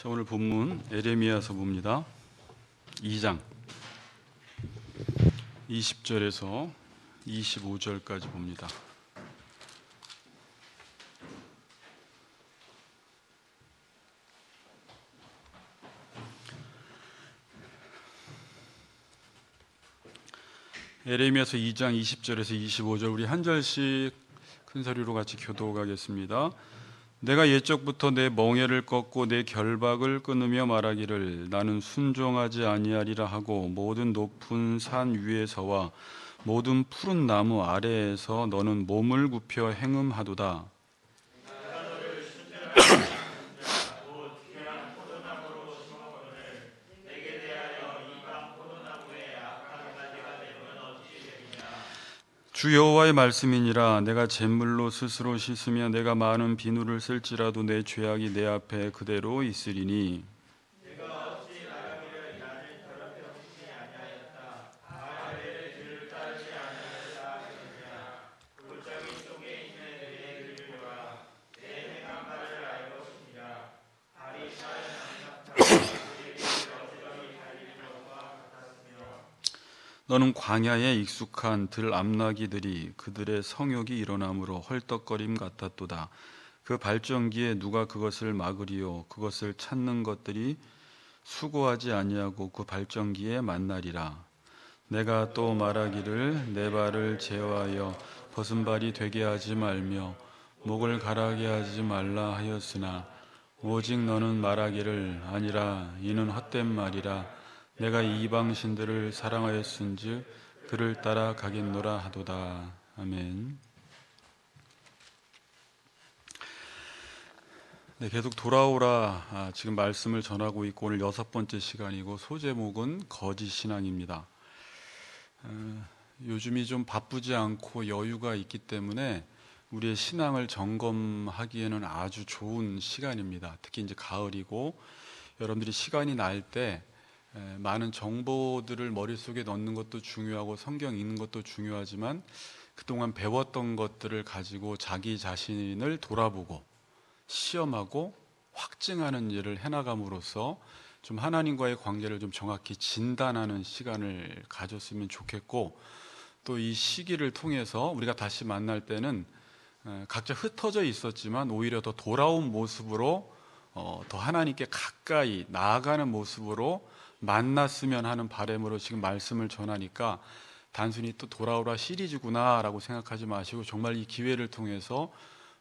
자, 오늘 본문 에레미야서 봅니다. 2장 20절에서 25절까지 봅니다. 에레미야서 2장 20절에서 25절 우리 한 절씩 큰 소리로 같이 교독하겠습니다. 내가 옛적부터 내 멍에를 꺾고 내 결박을 끊으며 말하기를 나는 순종하지 아니하리라 하고 모든 높은 산 위에서와 모든 푸른 나무 아래에서 너는 몸을 굽혀 행음하도다. 주 여호와의 말씀이니라. 내가 잿물로 스스로 씻으며 내가 많은 비누를 쓸지라도 내 죄악이 내 앞에 그대로 있으리니 너는 광야에 익숙한 들암나기들이 그들의 성욕이 일어남으로 헐떡거림 같았도다. 그 발전기에 누가 그것을 막으리요 그것을 찾는 것들이 수고하지 아니하고 그 발전기에 만나리라. 내가 또 말하기를 내 발을 제어하여 벗은 발이 되게 하지 말며 목을 가라게 하지 말라 하였으나 오직 너는 말하기를 아니라 이는 헛된 말이라. 내가 이방신들을 사랑하였은즉 그를 따라 가겠노라 하도다. 아멘. 네, 계속 돌아오라 지금 말씀을 전하고 있고 오늘 6번째 시간이고 소제목은 거짓신앙입니다. 요즘이 좀 바쁘지 않고 여유가 있기 때문에 우리의 신앙을 점검하기에는 아주 좋은 시간입니다. 특히 이제 가을이고 여러분들이 시간이 날 때 많은 정보들을 머릿속에 넣는 것도 중요하고 성경 읽는 것도 중요하지만 그동안 배웠던 것들을 가지고 자기 자신을 돌아보고 시험하고 확증하는 일을 해나감으로써 좀 하나님과의 관계를 좀 정확히 진단하는 시간을 가졌으면 좋겠고 또 이 시기를 통해서 우리가 다시 만날 때는 각자 흩어져 있었지만 오히려 더 돌아온 모습으로 더 하나님께 가까이 나아가는 모습으로 만났으면 하는 바람으로 지금 말씀을 전하니까 단순히 또 돌아오라 시리즈구나 라고 생각하지 마시고 정말 이 기회를 통해서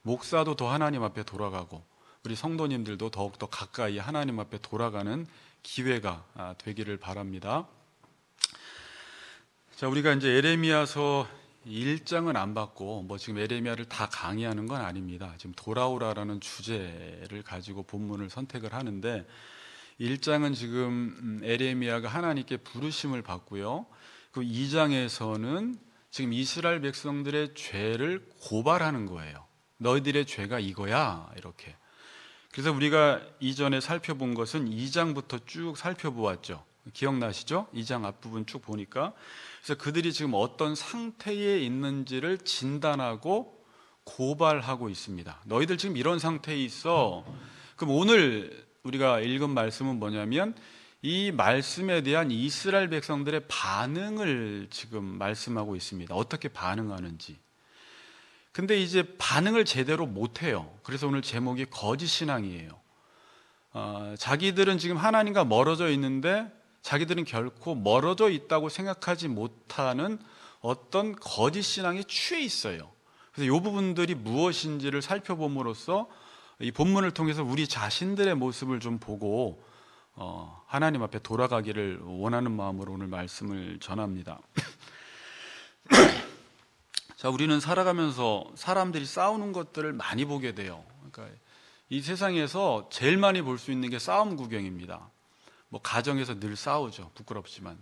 목사도 더 하나님 앞에 돌아가고 우리 성도님들도 더욱더 가까이 하나님 앞에 돌아가는 기회가 되기를 바랍니다. 자, 우리가 이제 에레미야서 1장은 안 받고 지금 에레미야를 다 강의하는 건 아닙니다. 지금 돌아오라라는 주제를 가지고 본문을 선택을 하는데 1장은 지금 에레미야가 하나님께 부르심을 받고요. 그 2장에서는 지금 이스라엘 백성들의 죄를 고발하는 거예요. 너희들의 죄가 이거야 이렇게. 그래서 우리가 이전에 살펴본 것은 2장부터 쭉 살펴보았죠. 기억나시죠? 2장 앞부분 쭉 보니까 그래서 그들이 지금 어떤 상태에 있는지를 진단하고 고발하고 있습니다. 너희들 지금 이런 상태에 있어. 그럼 오늘 우리가 읽은 말씀은 뭐냐면 이 말씀에 대한 이스라엘 백성들의 반응을 지금 말씀하고 있습니다. 어떻게 반응하는지. 근데 이제 반응을 제대로 못해요. 그래서 오늘 제목이 거짓신앙이에요. 자기들은 지금 하나님과 멀어져 있는데 자기들은 결코 멀어져 있다고 생각하지 못하는 어떤 거짓신앙에 취해 있어요. 그래서 이 부분들이 무엇인지를 살펴봄으로써 이 본문을 통해서 우리 자신들의 모습을 좀 보고 하나님 앞에 돌아가기를 원하는 마음으로 오늘 말씀을 전합니다. 자, 우리는 살아가면서 사람들이 싸우는 것들을 많이 보게 돼요. 그러니까 이 세상에서 제일 많이 볼 수 있는 게 싸움 구경입니다. 가정에서 늘 싸우죠. 부끄럽지만.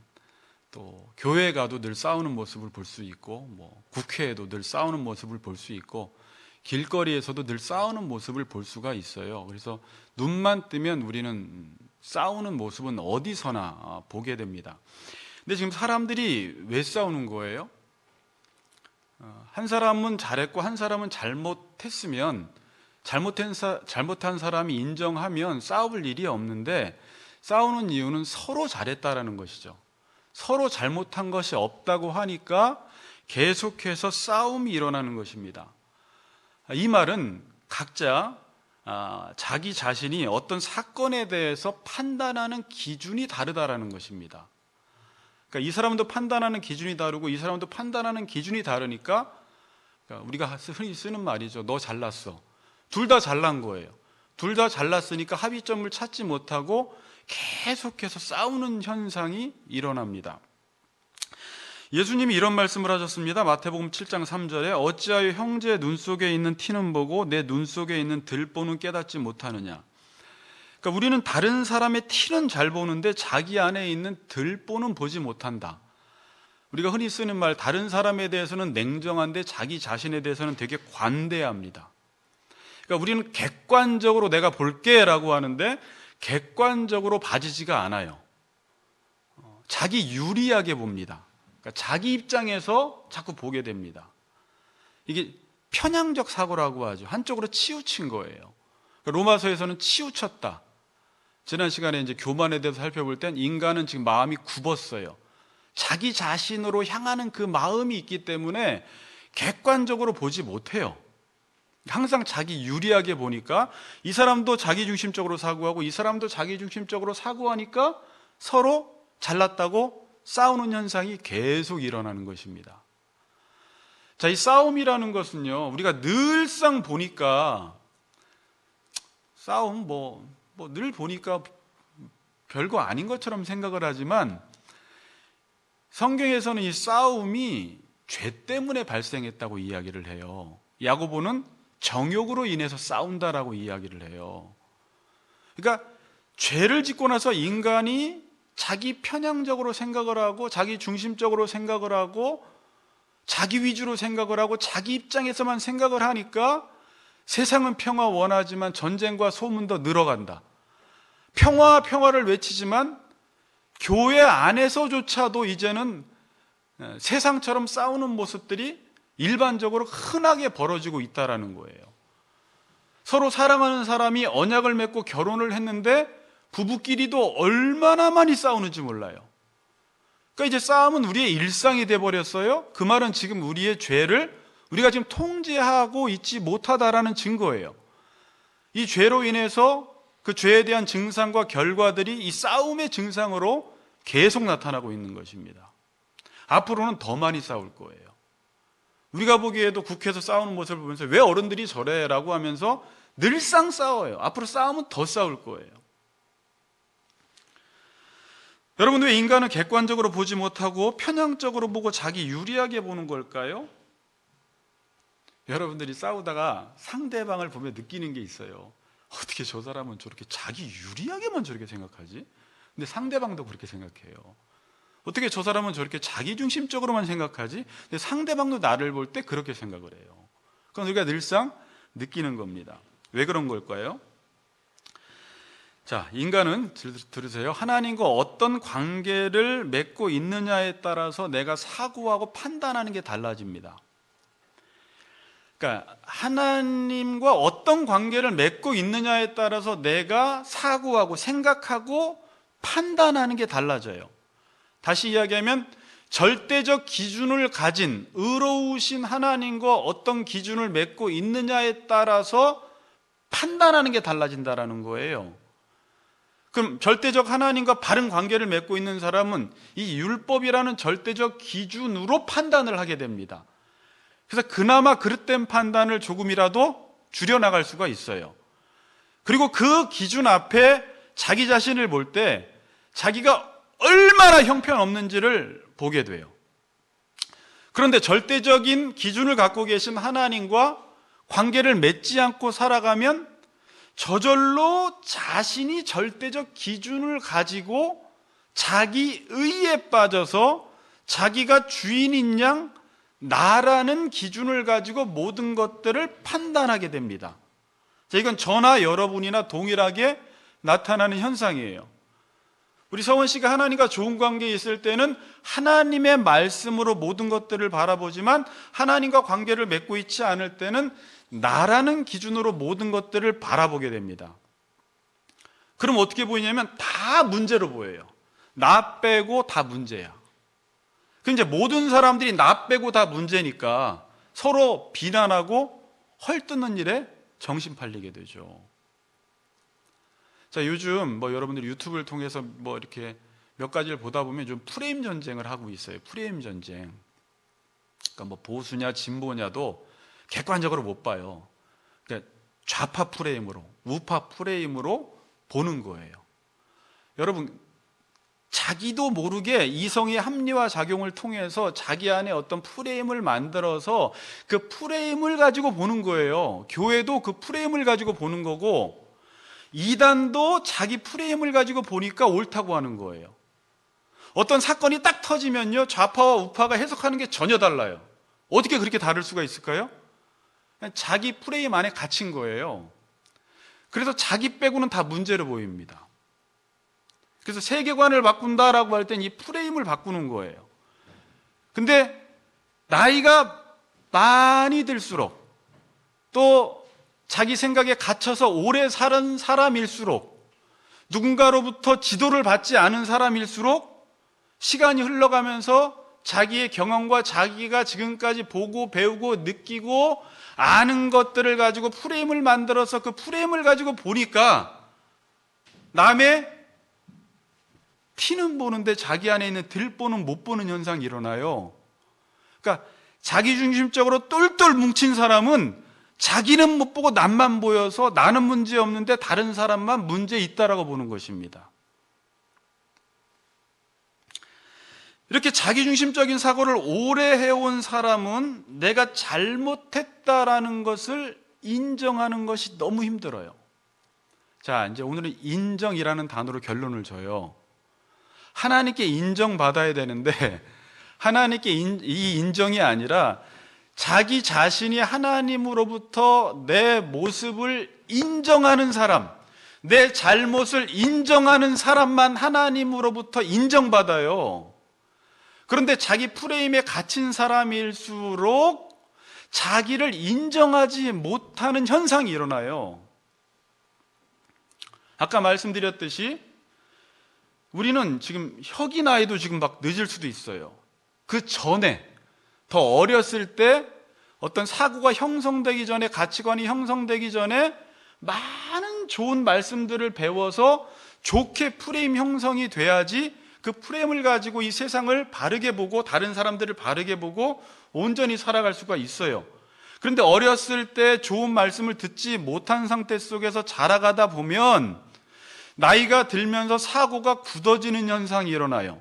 또 교회 가도 늘 싸우는 모습을 볼 수 있고 국회에도 늘 싸우는 모습을 볼 수 있고 길거리에서도 늘 싸우는 모습을 볼 수가 있어요. 그래서 눈만 뜨면 우리는 싸우는 모습은 어디서나 보게 됩니다. 근데 지금 사람들이 왜 싸우는 거예요? 한 사람은 잘했고 한 사람은 잘못했으면 잘못한 사람이 인정하면 싸울 일이 없는데, 싸우는 이유는 서로 잘했다라는 것이죠. 서로 잘못한 것이 없다고 하니까 계속해서 싸움이 일어나는 것입니다. 이 말은 각자 자기 자신이 어떤 사건에 대해서 판단하는 기준이 다르다라는 것입니다. 그러니까 이 사람도 판단하는 기준이 다르고 이 사람도 판단하는 기준이 다르니까, 우리가 흔히 쓰는 말이죠. 너 잘났어. 둘 다 잘난 거예요. 둘 다 잘났으니까 합의점을 찾지 못하고 계속해서 싸우는 현상이 일어납니다. 예수님이 이런 말씀을 하셨습니다. 마태복음 7장 3절에 어찌하여 형제의 눈 속에 있는 티는 보고 내 눈 속에 있는 들보는 깨닫지 못하느냐. 그러니까 우리는 다른 사람의 티는 잘 보는데 자기 안에 있는 들보는 보지 못한다. 우리가 흔히 쓰는 말, 다른 사람에 대해서는 냉정한데 자기 자신에 대해서는 되게 관대합니다. 그러니까 우리는 객관적으로 내가 볼게 라고 하는데 객관적으로 봐지지가 않아요. 자기 유리하게 봅니다. 그러니까 자기 입장에서 자꾸 보게 됩니다. 이게 편향적 사고라고 하죠. 한쪽으로 치우친 거예요. 그러니까 로마서에서는 치우쳤다. 지난 시간에 이제 교만에 대해서 살펴볼 땐 인간은 지금 마음이 굽었어요. 자기 자신으로 향하는 그 마음이 있기 때문에 객관적으로 보지 못해요. 항상 자기 유리하게 보니까 이 사람도 자기중심적으로 사고하고 이 사람도 자기중심적으로 사고하니까 서로 잘났다고 싸우는 현상이 계속 일어나는 것입니다. 자, 이 싸움이라는 것은요, 우리가 늘상 보니까 싸움 늘 보니까 별거 아닌 것처럼 생각을 하지만 성경에서는 이 싸움이 죄 때문에 발생했다고 이야기를 해요. 야고보는 정욕으로 인해서 싸운다라고 이야기를 해요. 그러니까 죄를 짓고 나서 인간이 자기 편향적으로 생각을 하고 자기 중심적으로 생각을 하고 자기 위주로 생각을 하고 자기 입장에서만 생각을 하니까 세상은 평화 원하지만 전쟁과 소문도 늘어간다. 평화를 외치지만 교회 안에서조차도 이제는 세상처럼 싸우는 모습들이 일반적으로 흔하게 벌어지고 있다라는 거예요. 서로 사랑하는 사람이 언약을 맺고 결혼을 했는데 부부끼리도 얼마나 많이 싸우는지 몰라요. 그러니까 이제 싸움은 우리의 일상이 돼버렸어요. 그 말은 지금 우리의 죄를 우리가 지금 통제하고 있지 못하다라는 증거예요. 이 죄로 인해서 그 죄에 대한 증상과 결과들이 이 싸움의 증상으로 계속 나타나고 있는 것입니다. 앞으로는 더 많이 싸울 거예요. 우리가 보기에도 국회에서 싸우는 모습을 보면서 왜 어른들이 저래? 라고 하면서 늘상 싸워요. 앞으로 싸우면 더 싸울 거예요. 여러분, 왜 인간은 객관적으로 보지 못하고 편향적으로 보고 자기 유리하게 보는 걸까요? 여러분들이 싸우다가 상대방을 보며 느끼는 게 있어요. 어떻게 저 사람은 저렇게 자기 유리하게만 저렇게 생각하지? 근데 상대방도 그렇게 생각해요. 어떻게 저 사람은 저렇게 자기중심적으로만 생각하지? 근데 상대방도 나를 볼 때 그렇게 생각을 해요. 그건 우리가 늘상 느끼는 겁니다. 왜 그런 걸까요? 자, 인간은 들으세요. 하나님과 어떤 관계를 맺고 있느냐에 따라서 내가 사고하고 판단하는 게 달라집니다. 그러니까 하나님과 어떤 관계를 맺고 있느냐에 따라서 내가 사고하고 생각하고 판단하는 게 달라져요. 다시 이야기하면 절대적 기준을 가진 의로우신 하나님과 어떤 기준을 맺고 있느냐에 따라서 판단하는 게 달라진다라는 거예요. 그럼 절대적 하나님과 바른 관계를 맺고 있는 사람은 이 율법이라는 절대적 기준으로 판단을 하게 됩니다. 그래서 그나마 그릇된 판단을 조금이라도 줄여나갈 수가 있어요. 그리고 그 기준 앞에 자기 자신을 볼 때 자기가 얼마나 형편없는지를 보게 돼요. 그런데 절대적인 기준을 갖고 계신 하나님과 관계를 맺지 않고 살아가면 저절로 자신이 절대적 기준을 가지고 자기 의에 빠져서 자기가 주인인 양 나라는 기준을 가지고 모든 것들을 판단하게 됩니다. 이건 저나 여러분이나 동일하게 나타나는 현상이에요. 우리 서원 씨가 하나님과 좋은 관계에 있을 때는 하나님의 말씀으로 모든 것들을 바라보지만 하나님과 관계를 맺고 있지 않을 때는 나라는 기준으로 모든 것들을 바라보게 됩니다. 그럼 어떻게 보이냐면 다 문제로 보여요. 나 빼고 다 문제야. 그 이제 모든 사람들이 나 빼고 다 문제니까 서로 비난하고 헐뜯는 일에 정신 팔리게 되죠. 자, 요즘 여러분들이 유튜브를 통해서 이렇게 몇 가지를 보다 보면 좀 프레임 전쟁을 하고 있어요. 프레임 전쟁. 그러니까 보수냐 진보냐도 객관적으로 못 봐요. 그러니까 좌파 프레임으로, 우파 프레임으로 보는 거예요. 여러분, 자기도 모르게 이성의 합리화 작용을 통해서 자기 안에 어떤 프레임을 만들어서 그 프레임을 가지고 보는 거예요. 교회도 그 프레임을 가지고 보는 거고, 이단도 자기 프레임을 가지고 보니까 옳다고 하는 거예요. 어떤 사건이 딱 터지면요, 좌파와 우파가 해석하는 게 전혀 달라요. 어떻게 그렇게 다를 수가 있을까요? 그냥 자기 프레임 안에 갇힌 거예요. 그래서 자기 빼고는 다 문제로 보입니다. 그래서 세계관을 바꾼다라고 할 땐 이 프레임을 바꾸는 거예요. 근데 나이가 많이 들수록, 또 자기 생각에 갇혀서 오래 사는 사람일수록, 누군가로부터 지도를 받지 않은 사람일수록 시간이 흘러가면서 자기의 경험과 자기가 지금까지 보고 배우고 느끼고 아는 것들을 가지고 프레임을 만들어서 그 프레임을 가지고 보니까 남의 티는 보는데 자기 안에 있는 들보는 못 보는 현상이 일어나요. 그러니까 자기중심적으로 똘똘 뭉친 사람은 자기는 못 보고 남만 보여서 나는 문제 없는데 다른 사람만 문제 있다라고 보는 것입니다. 이렇게 자기중심적인 사고를 오래 해온 사람은 내가 잘못했다라는 것을 인정하는 것이 너무 힘들어요. 자, 이제 오늘은 인정이라는 단어로 결론을 줘요. 하나님께 인정받아야 되는데 하나님께 이 인정이 아니라 자기 자신이 하나님으로부터 내 모습을 인정하는 사람, 내 잘못을 인정하는 사람만 하나님으로부터 인정받아요. 그런데 자기 프레임에 갇힌 사람일수록 자기를 인정하지 못하는 현상이 일어나요. 아까 말씀드렸듯이 우리는 지금 혁이 나이도 지금 막 늦을 수도 있어요. 그 전에 더 어렸을 때 어떤 사고가 형성되기 전에, 가치관이 형성되기 전에 많은 좋은 말씀들을 배워서 좋게 프레임 형성이 돼야지 그 프레임을 가지고 이 세상을 바르게 보고 다른 사람들을 바르게 보고 온전히 살아갈 수가 있어요. 그런데 어렸을 때 좋은 말씀을 듣지 못한 상태 속에서 자라가다 보면 나이가 들면서 사고가 굳어지는 현상이 일어나요.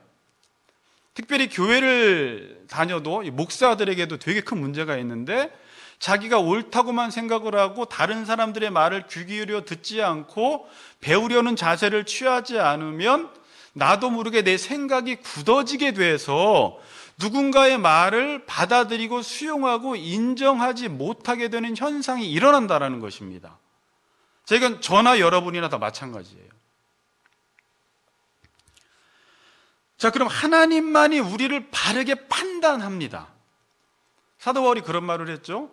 특별히 교회를 다녀도 목사들에게도 되게 큰 문제가 있는데 자기가 옳다고만 생각을 하고 다른 사람들의 말을 귀 기울여 듣지 않고 배우려는 자세를 취하지 않으면 나도 모르게 내 생각이 굳어지게 돼서 누군가의 말을 받아들이고 수용하고 인정하지 못하게 되는 현상이 일어난다는 것입니다. 이건 저나 여러분이나 다 마찬가지예요. 자, 그럼 하나님만이 우리를 바르게 판단합니다. 사도 바울이 그런 말을 했죠.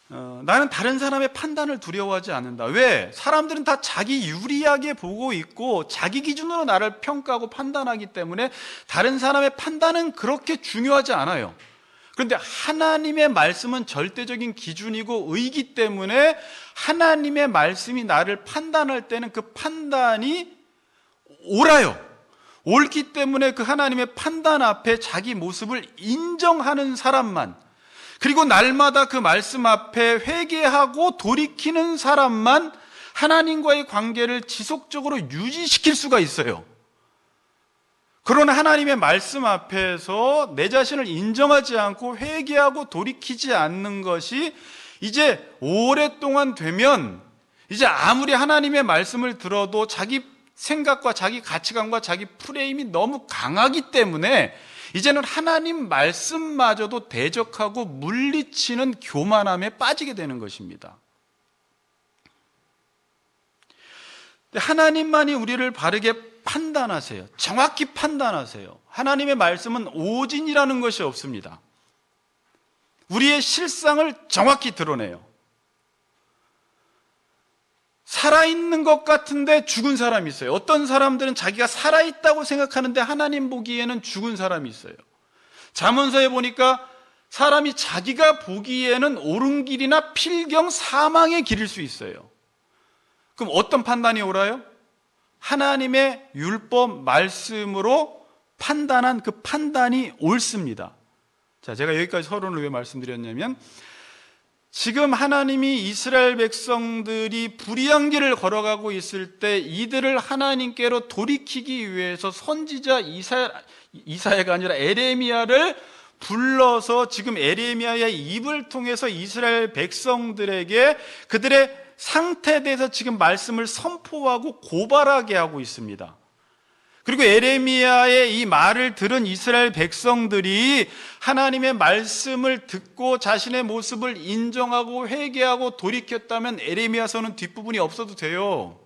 나는 다른 사람의 판단을 두려워하지 않는다. 왜? 사람들은 다 자기 유리하게 보고 있고 자기 기준으로 나를 평가하고 판단하기 때문에 다른 사람의 판단은 그렇게 중요하지 않아요. 그런데 하나님의 말씀은 절대적인 기준이고 의이기 때문에 하나님의 말씀이 나를 판단할 때는 그 판단이 옳아요. 옳기 때문에 그 하나님의 판단 앞에 자기 모습을 인정하는 사람만, 그리고 날마다 그 말씀 앞에 회개하고 돌이키는 사람만 하나님과의 관계를 지속적으로 유지시킬 수가 있어요. 그러나 하나님의 말씀 앞에서 내 자신을 인정하지 않고 회개하고 돌이키지 않는 것이 이제 오랫동안 되면 이제 아무리 하나님의 말씀을 들어도 자기 생각과 자기 가치관과 자기 프레임이 너무 강하기 때문에 이제는 하나님 말씀마저도 대적하고 물리치는 교만함에 빠지게 되는 것입니다. 하나님만이 우리를 바르게 판단하세요. 정확히 판단하세요. 하나님의 말씀은 오진이라는 것이 없습니다. 우리의 실상을 정확히 드러내요. 살아있는 것 같은데 죽은 사람이 있어요. 어떤 사람들은 자기가 살아있다고 생각하는데 하나님 보기에는 죽은 사람이 있어요. 잠언서에 보니까 사람이 자기가 보기에는 옳은 길이나 필경 사망의 길일 수 있어요. 그럼 어떤 판단이 옳아요? 하나님의 율법 말씀으로 판단한 그 판단이 옳습니다. 자, 제가 여기까지 서론을 왜 말씀드렸냐면, 지금 하나님이 이스라엘 백성들이 불의한 길을 걸어가고 있을 때 이들을 하나님께로 돌이키기 위해서 선지자 이사야가 아니라 에레미야를 불러서 지금 에레미야의 입을 통해서 이스라엘 백성들에게 그들의 상태에 대해서 지금 말씀을 선포하고 고발하게 하고 있습니다. 그리고 에레미야의 이 말을 들은 이스라엘 백성들이 하나님의 말씀을 듣고 자신의 모습을 인정하고 회개하고 돌이켰다면 에레미야서는 뒷부분이 없어도 돼요.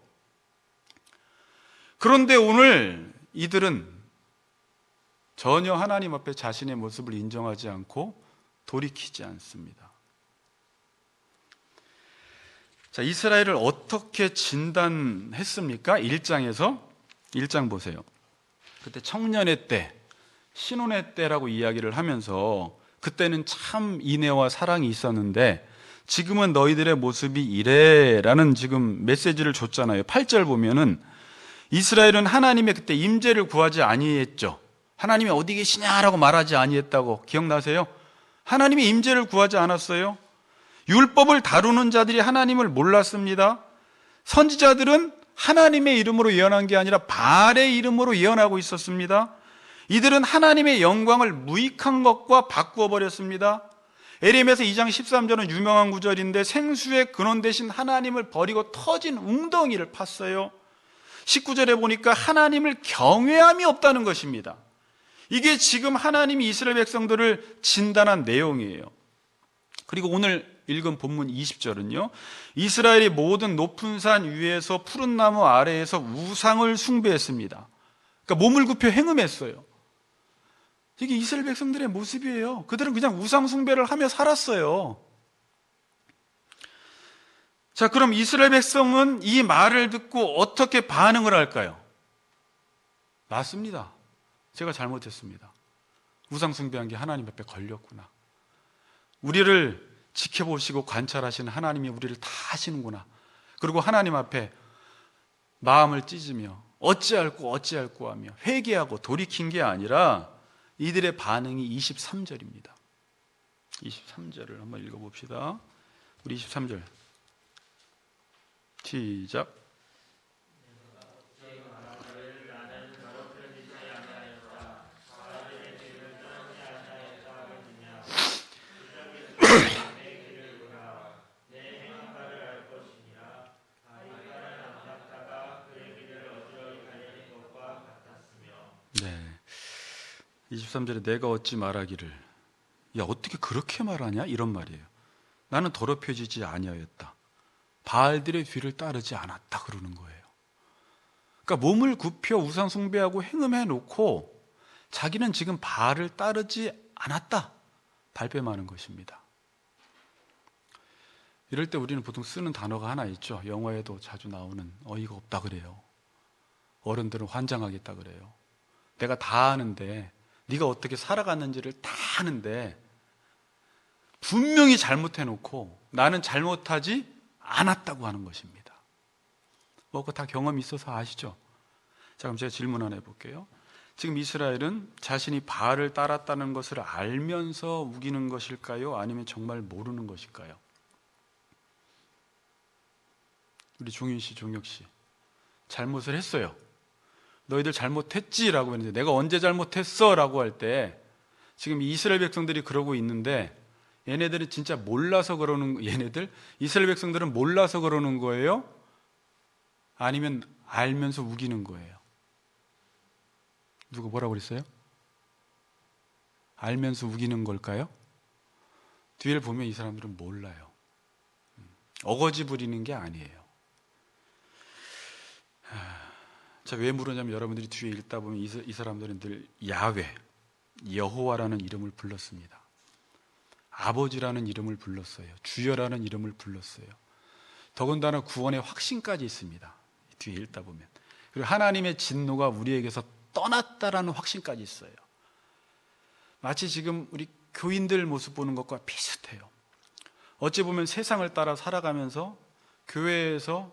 그런데 오늘 이들은 전혀 하나님 앞에 자신의 모습을 인정하지 않고 돌이키지 않습니다. 자, 이스라엘을 어떻게 진단했습니까? 1장 보세요. 그때 청년의 때, 신혼의 때라고 이야기를 하면서 그때는 참 인애와 사랑이 있었는데 지금은 너희들의 모습이 이래라는 지금 메시지를 줬잖아요. 8절 보면은 이스라엘은 하나님의 그때 임재를 구하지 아니했죠. 하나님이 어디 계시냐라고 말하지 아니했다고 기억나세요? 하나님의 임재를 구하지 않았어요. 율법을 다루는 자들이 하나님을 몰랐습니다. 선지자들은 하나님의 이름으로 예언한 게 아니라 바알의 이름으로 예언하고 있었습니다. 이들은 하나님의 영광을 무익한 것과 바꾸어 버렸습니다. 에레미야서 2장 13절은 유명한 구절인데 생수의 근원 대신 하나님을 버리고 터진 웅덩이를 팠어요. 19절에 보니까 하나님을 경외함이 없다는 것입니다. 이게 지금 하나님이 이스라엘 백성들을 진단한 내용이에요. 그리고 오늘 읽은 본문 20절은요, 이스라엘이 모든 높은 산 위에서 푸른 나무 아래에서 우상을 숭배했습니다. 그러니까 몸을 굽혀 행음했어요. 이게 이스라엘 백성들의 모습이에요. 그들은 그냥 우상 숭배를 하며 살았어요. 자, 그럼 이스라엘 백성은 이 말을 듣고 어떻게 반응을 할까요? 맞습니다. 제가 잘못했습니다. 우상 숭배한 게 하나님 앞에 걸렸구나. 우리를 지켜보시고 관찰하시는 하나님이 우리를 다 하시는구나. 그리고 하나님 앞에 마음을 찢으며 어찌할꼬 하며 회개하고 돌이킨 게 아니라 이들의 반응이 23절입니다. 23절을 한번 읽어봅시다. 우리 23절 시작. 네, 23절에 내가 어찌 말하기를, 야 어떻게 그렇게 말하냐 이런 말이에요. 나는 더럽혀지지 아니하였다. 바알들의 뒤를 따르지 않았다 그러는 거예요. 그러니까 몸을 굽혀 우상 숭배하고 행음해 놓고 자기는 지금 바알을 따르지 않았다 발뺌하는 것입니다. 이럴 때 우리는 보통 쓰는 단어가 하나 있죠. 영화에도 자주 나오는 어이가 없다 그래요. 어른들은 환장하겠다 그래요. 내가 다 아는데, 네가 어떻게 살아갔는지를 다 아는데 분명히 잘못해놓고 나는 잘못하지 않았다고 하는 것입니다. 뭐 그거 다 경험이 있어서 아시죠? 자, 그럼 제가 질문 하나 해볼게요. 지금 이스라엘은 자신이 바알을 따랐다는 것을 알면서 우기는 것일까요? 아니면 정말 모르는 것일까요? 우리 종윤 씨, 종혁 씨, 잘못을 했어요. 너희들 잘못했지라고 했는데, 내가 언제 잘못했어? 라고 할 때 지금 이스라엘 백성들이 그러고 있는데, 얘네들은 진짜 몰라서 그러는, 이스라엘 백성들은 몰라서 그러는 거예요? 아니면 알면서 우기는 거예요? 누가 뭐라고 그랬어요? 알면서 우기는 걸까요? 뒤를 보면 이 사람들은 몰라요. 어거지 부리는 게 아니에요. 자, 왜 물었냐면 여러분들이 뒤에 읽다 보면 이 사람들은 늘 야훼, 여호와라는 이름을 불렀습니다. 아버지라는 이름을 불렀어요. 주여라는 이름을 불렀어요. 더군다나 구원의 확신까지 있습니다. 뒤에 읽다 보면. 그리고 하나님의 진노가 우리에게서 떠났다라는 확신까지 있어요. 마치 지금 우리 교인들 모습 보는 것과 비슷해요. 어찌 보면 세상을 따라 살아가면서 교회에서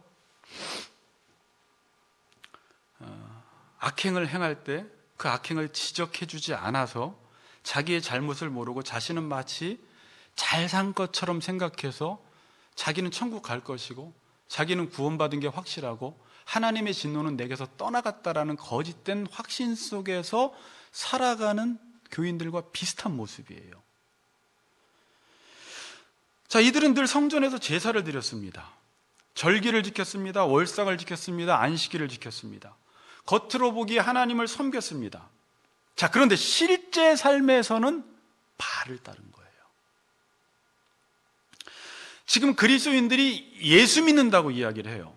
악행을 행할 때 그 악행을 지적해 주지 않아서 자기의 잘못을 모르고 자신은 마치 잘 산 것처럼 생각해서 자기는 천국 갈 것이고 자기는 구원받은 게 확실하고 하나님의 진노는 내게서 떠나갔다라는 거짓된 확신 속에서 살아가는 교인들과 비슷한 모습이에요. 자, 이들은 늘 성전에서 제사를 드렸습니다. 절기를 지켰습니다. 월삭을 지켰습니다. 안식일을 지켰습니다. 겉으로 보기에 하나님을 섬겼습니다. 자, 그런데 실제 삶에서는 바알을 따른 거예요. 지금 그리스도인들이 예수 믿는다고 이야기를 해요.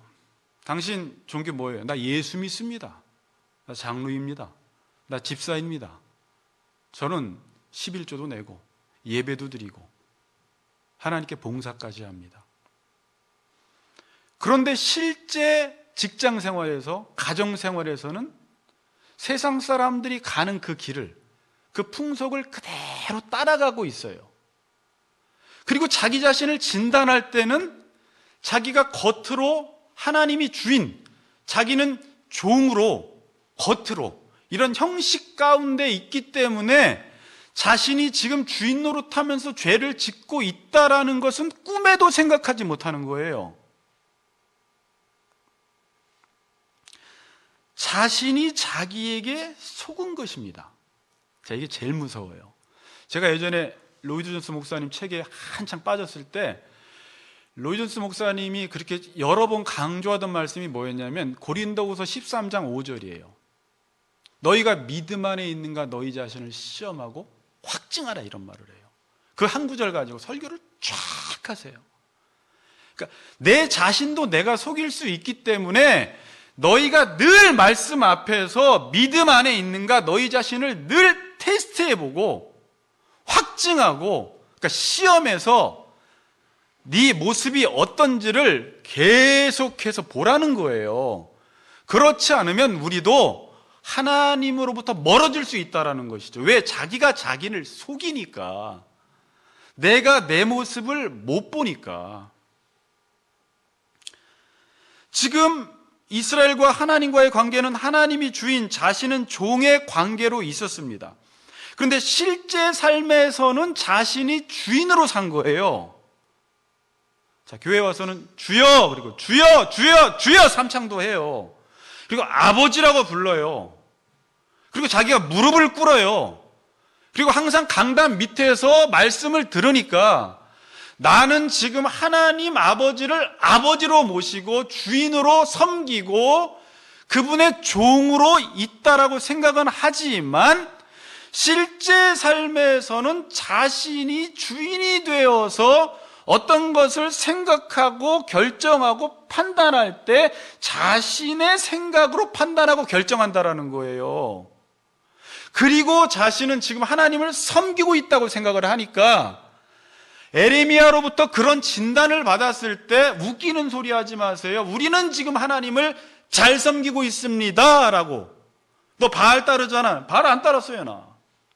당신 종교 뭐예요? 나 예수 믿습니다. 나 장로입니다. 나 집사입니다. 저는 11조도 내고 예배도 드리고 하나님께 봉사까지 합니다. 그런데 실제 직장 생활에서, 가정 생활에서는 세상 사람들이 가는 그 길을, 그 풍속을 그대로 따라가고 있어요. 그리고 자기 자신을 진단할 때는 자기가 겉으로 하나님이 주인, 자기는 종으로, 겉으로 이런 형식 가운데 있기 때문에 자신이 지금 주인 노릇하면서 죄를 짓고 있다라는 것은 꿈에도 생각하지 못하는 거예요. 자신이 자기에게 속은 것입니다. 자, 이게 제일 무서워요. 제가 예전에 로이드 존스 목사님 책에 한창 빠졌을 때 로이드 존스 목사님이 그렇게 여러 번 강조하던 말씀이 뭐였냐면 고린도후서 13장 5절이에요. 너희가 믿음 안에 있는가 너희 자신을 시험하고 확증하라, 이런 말을 해요. 그 한 구절 가지고 설교를 쫙 하세요. 그러니까 내 자신도 내가 속일 수 있기 때문에 너희가 늘 말씀 앞에서 믿음 안에 있는가 너희 자신을 늘 테스트해보고 확증하고, 그러니까 시험해서 네 모습이 어떤지를 계속해서 보라는 거예요. 그렇지 않으면 우리도 하나님으로부터 멀어질 수 있다는 것이죠. 왜? 자기가 자기를 속이니까. 내가 내 모습을 못 보니까. 지금 이스라엘과 하나님과의 관계는 하나님이 주인, 자신은 종의 관계로 있었습니다. 그런데 실제 삶에서는 자신이 주인으로 산 거예요. 자, 교회 와서는 주여, 그리고 주여, 주여, 주여 삼창도 해요. 그리고 아버지라고 불러요. 그리고 자기가 무릎을 꿇어요. 그리고 항상 강단 밑에서 말씀을 들으니까 나는 지금 하나님 아버지를 아버지로 모시고 주인으로 섬기고 그분의 종으로 있다라고 생각은 하지만 실제 삶에서는 자신이 주인이 되어서 어떤 것을 생각하고 결정하고 판단할 때 자신의 생각으로 판단하고 결정한다라는 거예요. 그리고 자신은 지금 하나님을 섬기고 있다고 생각을 하니까 에레미야로부터 그런 진단을 받았을 때 웃기는 소리 하지 마세요. 우리는 지금 하나님을 잘 섬기고 있습니다 라고. 너 바알 따르잖아. 바알 안 따랐어요 나.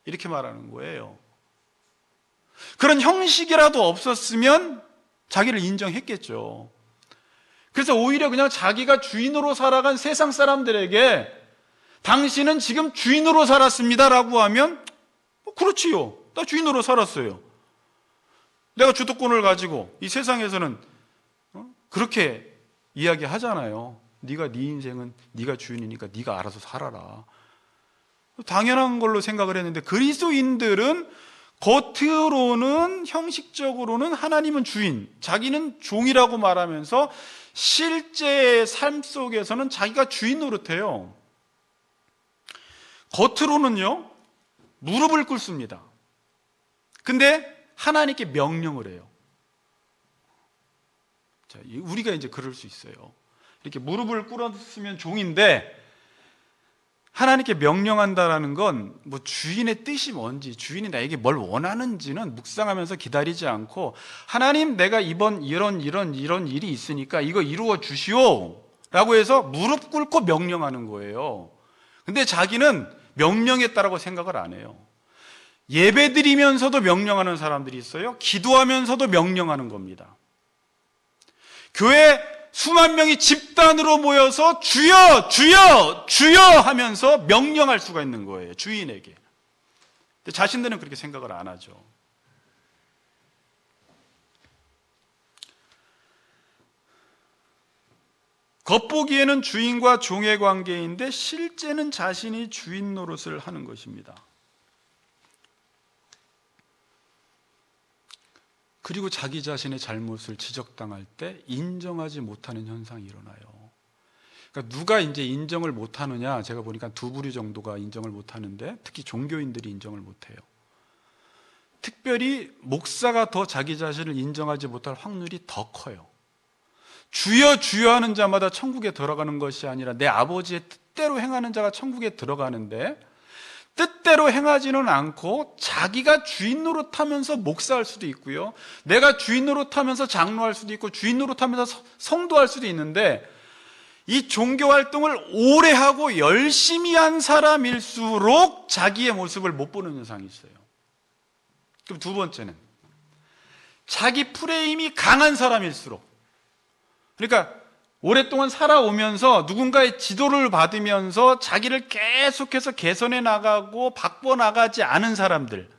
이렇게 말하는 거예요. 그런 형식이라도 없었으면 자기를 인정했겠죠. 그래서 오히려 그냥 자기가 주인으로 살아간 세상 사람들에게 당신은 지금 주인으로 살았습니다 라고 하면 그렇지요. 나 주인으로 살았어요. 내가 주도권을 가지고 이 세상에서는 그렇게 이야기하잖아요. 네가 네 인생은 네가 주인이니까 네가 알아서 살아라. 당연한 걸로 생각을 했는데 그리스도인들은 겉으로는 형식적으로는 하나님은 주인, 자기는 종이라고 말하면서 실제 삶 속에서는 자기가 주인 노릇해요. 겉으로는요 무릎을 꿇습니다. 근데 하나님께 명령을 해요. 자, 우리가 이제 그럴 수 있어요. 이렇게 무릎을 꿇었으면 종인데 하나님께 명령한다라는 건 뭐 주인의 뜻이 뭔지, 주인이 나에게 뭘 원하는지는 묵상하면서 기다리지 않고, 하나님, 내가 이번 이런 일이 있으니까 이거 이루어 주시오 라고 해서 무릎 꿇고 명령하는 거예요. 근데 자기는 명령했다라고 생각을 안 해요. 예배 드리면서도 명령하는 사람들이 있어요. 기도하면서도 명령하는 겁니다. 교회 수만 명이 집단으로 모여서 주여 주여 주여 하면서 명령할 수가 있는 거예요, 주인에게. 근데 자신들은 그렇게 생각을 안 하죠. 겉보기에는 주인과 종의 관계인데 실제는 자신이 주인 노릇을 하는 것입니다. 그리고 자기 자신의 잘못을 지적당할 때 인정하지 못하는 현상이 일어나요. 그러니까 누가 이제 인정을 못하느냐, 제가 보니까 두 부류 정도가 인정을 못하는데, 특히 종교인들이 인정을 못해요. 특별히 목사가 더 자기 자신을 인정하지 못할 확률이 더 커요. 주여 주여 하는 자마다 천국에 들어가는 것이 아니라 내 아버지의 뜻대로 행하는 자가 천국에 들어가는데, 뜻대로 행하지는 않고 자기가 주인 노릇하면서 목사할 수도 있고요, 내가 주인 노릇하면서 장로할 수도 있고, 주인 노릇하면서 성도할 수도 있는데, 이 종교 활동을 오래 하고 열심히 한 사람일수록 자기의 모습을 못 보는 현상이 있어요. 그럼 두 번째는 자기 프레임이 강한 사람일수록, 그러니까 오랫동안 살아오면서 누군가의 지도를 받으면서 자기를 계속해서 개선해 나가고 바꿔 나가지 않은 사람들,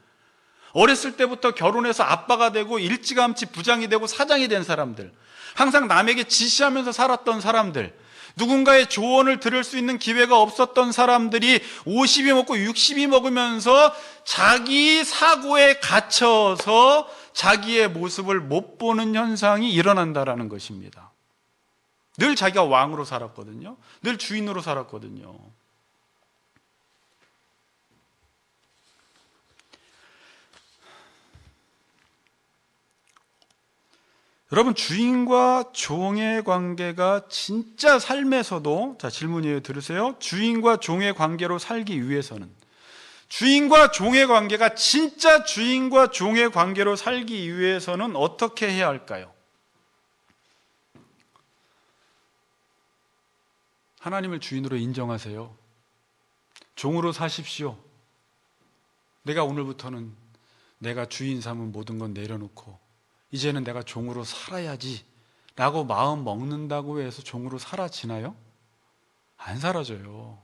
어렸을 때부터 결혼해서 아빠가 되고 일찌감치 부장이 되고 사장이 된 사람들, 항상 남에게 지시하면서 살았던 사람들, 누군가의 조언을 들을 수 있는 기회가 없었던 사람들이 50이 먹고 60이 먹으면서 자기 사고에 갇혀서 자기의 모습을 못 보는 현상이 일어난다라는 것입니다. 늘 자기가 왕으로 살았거든요. 늘 주인으로 살았거든요. 여러분, 주인과 종의 관계가 진짜 삶에서도, 자, 질문이에요. 들으세요. 주인과 종의 관계로 살기 위해서는, 주인과 종의 관계가 진짜 주인과 종의 관계로 살기 위해서는 어떻게 해야 할까요? 하나님을 주인으로 인정하세요. 종으로 사십시오. 내가 오늘부터는 내가 주인 삼은 모든 건 내려놓고 이제는 내가 종으로 살아야지 라고 마음 먹는다고 해서 종으로 사라지나요? 안 사라져요.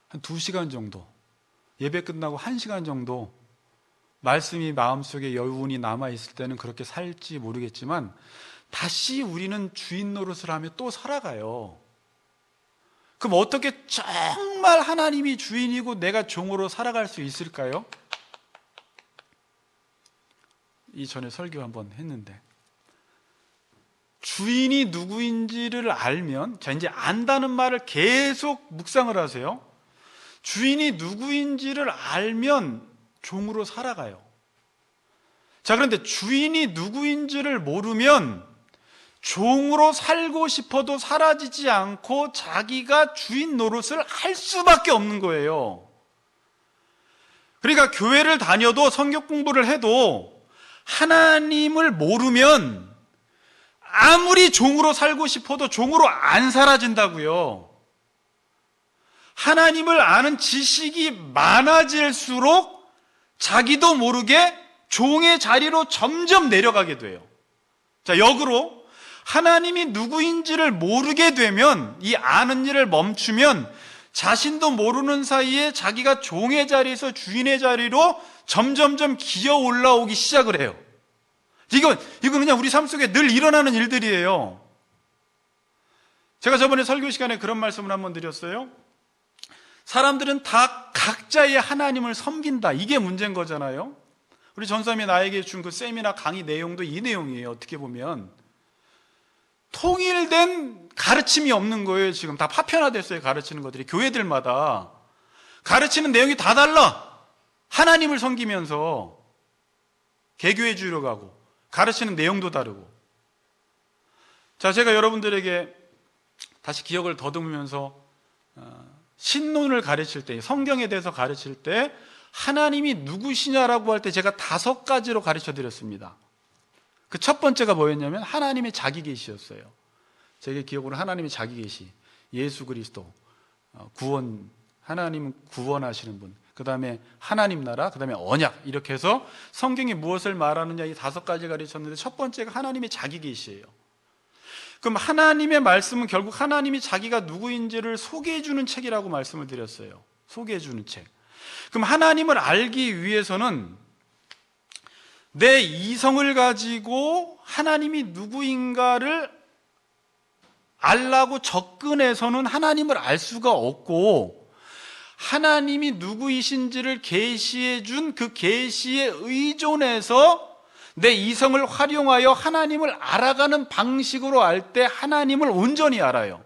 한 2시간 정도, 예배 끝나고 1시간 정도 말씀이 마음속에 여운이 남아있을 때는 그렇게 살지 모르겠지만, 다시 우리는 주인 노릇을 하며 또 살아가요. 그럼 어떻게 정말 하나님이 주인이고 내가 종으로 살아갈 수 있을까요? 이전에 설교 한번 했는데, 주인이 누구인지를 알면, 자, 이제 안다는 말을 계속 묵상을 하세요. 주인이 누구인지를 알면 종으로 살아가요. 자, 그런데 주인이 누구인지를 모르면 종으로 살고 싶어도 사라지지 않고 자기가 주인 노릇을 할 수밖에 없는 거예요. 그러니까 교회를 다녀도 성경 공부를 해도 하나님을 모르면 아무리 종으로 살고 싶어도 종으로 안 사라진다고요. 하나님을 아는 지식이 많아질수록 자기도 모르게 종의 자리로 점점 내려가게 돼요. 자, 역으로 하나님이 누구인지를 모르게 되면, 이 아는 일을 멈추면 자신도 모르는 사이에 자기가 종의 자리에서 주인의 자리로 점점점 기어 올라오기 시작을 해요. 이건 그냥 우리 삶 속에 늘 일어나는 일들이에요. 제가 저번에 설교 시간에 그런 말씀을 한번 드렸어요. 사람들은 다 각자의 하나님을 섬긴다, 이게 문제인 거잖아요. 우리 전사님이 나에게 준 그 세미나 강의 내용도 이 내용이에요. 어떻게 보면 통일된 가르침이 없는 거예요. 지금 다 파편화됐어요. 가르치는 것들이 교회들마다 가르치는 내용이 다 달라. 하나님을 섬기면서 개교해주려 가고 가르치는 내용도 다르고. 자, 제가 여러분들에게 다시 기억을 더듬으면서 신론을 가르칠 때, 성경에 대해서 가르칠 때 하나님이 누구시냐라고 할 때 제가 5가지로 가르쳐 드렸습니다. 그 첫 번째가 뭐였냐면 하나님의 자기 계시였어요. 제 기억으로 하나님의 자기 계시, 예수 그리스도, 구원, 하나님은 구원하시는 분, 그 다음에 하나님 나라, 그 다음에 언약, 이렇게 해서 성경이 무엇을 말하느냐 이 5가지 가르쳤는데 첫 번째가 하나님의 자기 계시예요. 그럼 하나님의 말씀은 결국 하나님이 자기가 누구인지를 소개해 주는 책이라고 말씀을 드렸어요. 소개해 주는 책. 그럼 하나님을 알기 위해서는 내 이성을 가지고 하나님이 누구인가를 알라고 접근해서는 하나님을 알 수가 없고, 하나님이 누구이신지를 계시해 준 그 계시에 의존해서 내 이성을 활용하여 하나님을 알아가는 방식으로 알 때 하나님을 온전히 알아요.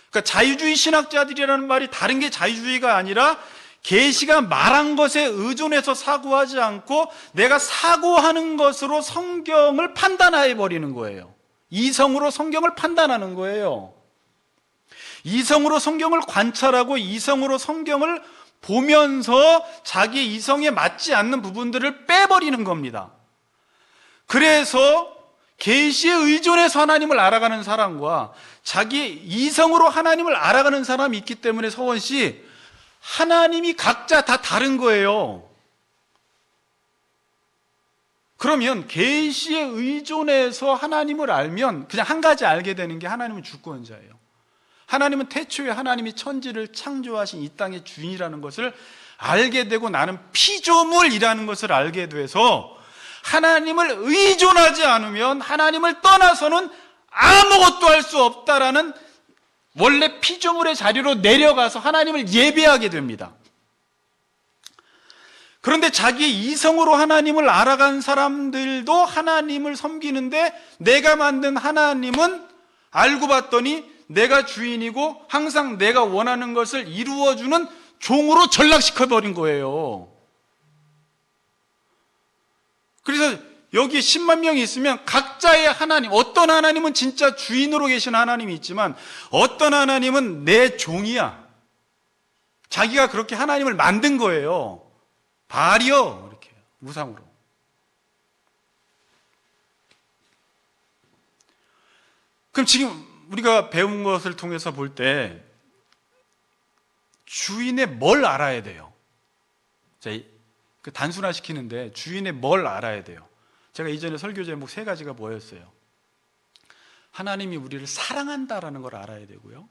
그러니까 자유주의 신학자들이라는 말이 다른 게 자유주의가 아니라 계시가 말한 것에 의존해서 사고하지 않고 내가 사고하는 것으로 성경을 판단해 버리는 거예요. 이성으로 성경을 판단하는 거예요. 이성으로 성경을 관찰하고 이성으로 성경을 보면서 자기 이성에 맞지 않는 부분들을 빼버리는 겁니다. 그래서 계시에 의존해서 하나님을 알아가는 사람과 자기 이성으로 하나님을 알아가는 사람이 있기 때문에 서원씨, 하나님이 각자 다 다른 거예요. 그러면 계시에 의존해서 하나님을 알면 그냥 한 가지 알게 되는 게 하나님은 주권자예요. 하나님은 태초에 하나님이 천지를 창조하신 이 땅의 주인이라는 것을 알게 되고 나는 피조물이라는 것을 알게 돼서 하나님을 의존하지 않으면, 하나님을 떠나서는 아무것도 할 수 없다라는 원래 피조물의 자리로 내려가서 하나님을 예배하게 됩니다. 그런데 자기의 이성으로 하나님을 알아간 사람들도 하나님을 섬기는데, 내가 만든 하나님은 알고 봤더니 내가 주인이고 항상 내가 원하는 것을 이루어주는 종으로 전락시켜버린 거예요. 그래서 여기 10만 명이 있으면 각자의 하나님, 어떤 하나님은 진짜 주인으로 계신 하나님이 있지만 어떤 하나님은 내 종이야. 자기가 그렇게 하나님을 만든 거예요. 발이요, 이렇게 우상으로. 그럼 지금 우리가 배운 것을 통해서 볼 때 주인의 뭘 알아야 돼요? 자, 단순화시키는데 주인의 뭘 알아야 돼요? 제가 이전에 설교 제목 3가지가 뭐였어요? 하나님이 우리를 사랑한다라는 걸 알아야 되고요,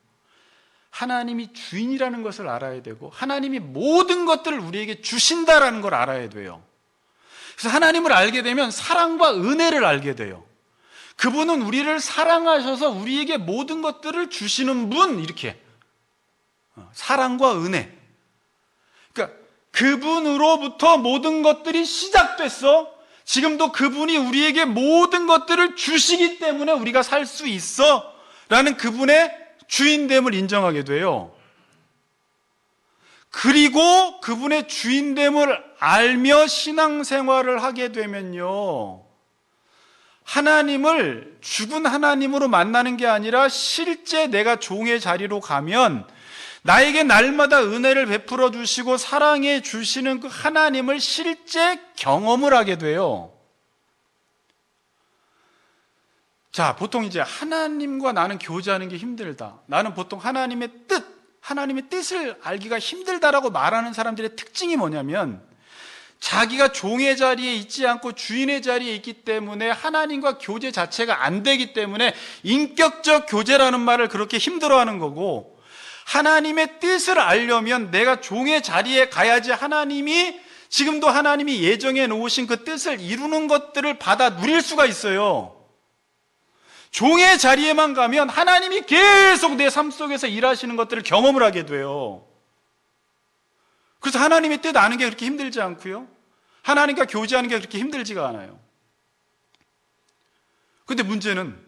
하나님이 주인이라는 것을 알아야 되고, 하나님이 모든 것들을 우리에게 주신다라는 걸 알아야 돼요. 그래서 하나님을 알게 되면 사랑과 은혜를 알게 돼요. 그분은 우리를 사랑하셔서 우리에게 모든 것들을 주시는 분, 이렇게 사랑과 은혜. 그러니까 그분으로부터 모든 것들이 시작됐어. 지금도 그분이 우리에게 모든 것들을 주시기 때문에 우리가 살 수 있어 라는 그분의 주인됨을 인정하게 돼요. 그리고 그분의 주인됨을 알며 신앙생활을 하게 되면요, 하나님을 죽은 하나님으로 만나는 게 아니라 실제 내가 종의 자리로 가면 나에게 날마다 은혜를 베풀어 주시고 사랑해 주시는 그 하나님을 실제 경험을 하게 돼요. 자, 보통 이제 하나님과 나는 교제하는 게 힘들다, 나는 보통 하나님의 뜻을 알기가 힘들다라고 말하는 사람들의 특징이 뭐냐면, 자기가 종의 자리에 있지 않고 주인의 자리에 있기 때문에 하나님과 교제 자체가 안 되기 때문에 인격적 교제라는 말을 그렇게 힘들어하는 거고, 하나님의 뜻을 알려면 내가 종의 자리에 가야지 하나님이, 지금도 하나님이 예정해 놓으신 그 뜻을 이루는 것들을 받아 누릴 수가 있어요. 종의 자리에만 가면 하나님이 계속 내 삶 속에서 일하시는 것들을 경험을 하게 돼요. 그래서 하나님의 뜻 아는 게 그렇게 힘들지 않고요, 하나님과 교제하는 게 그렇게 힘들지가 않아요. 근데 문제는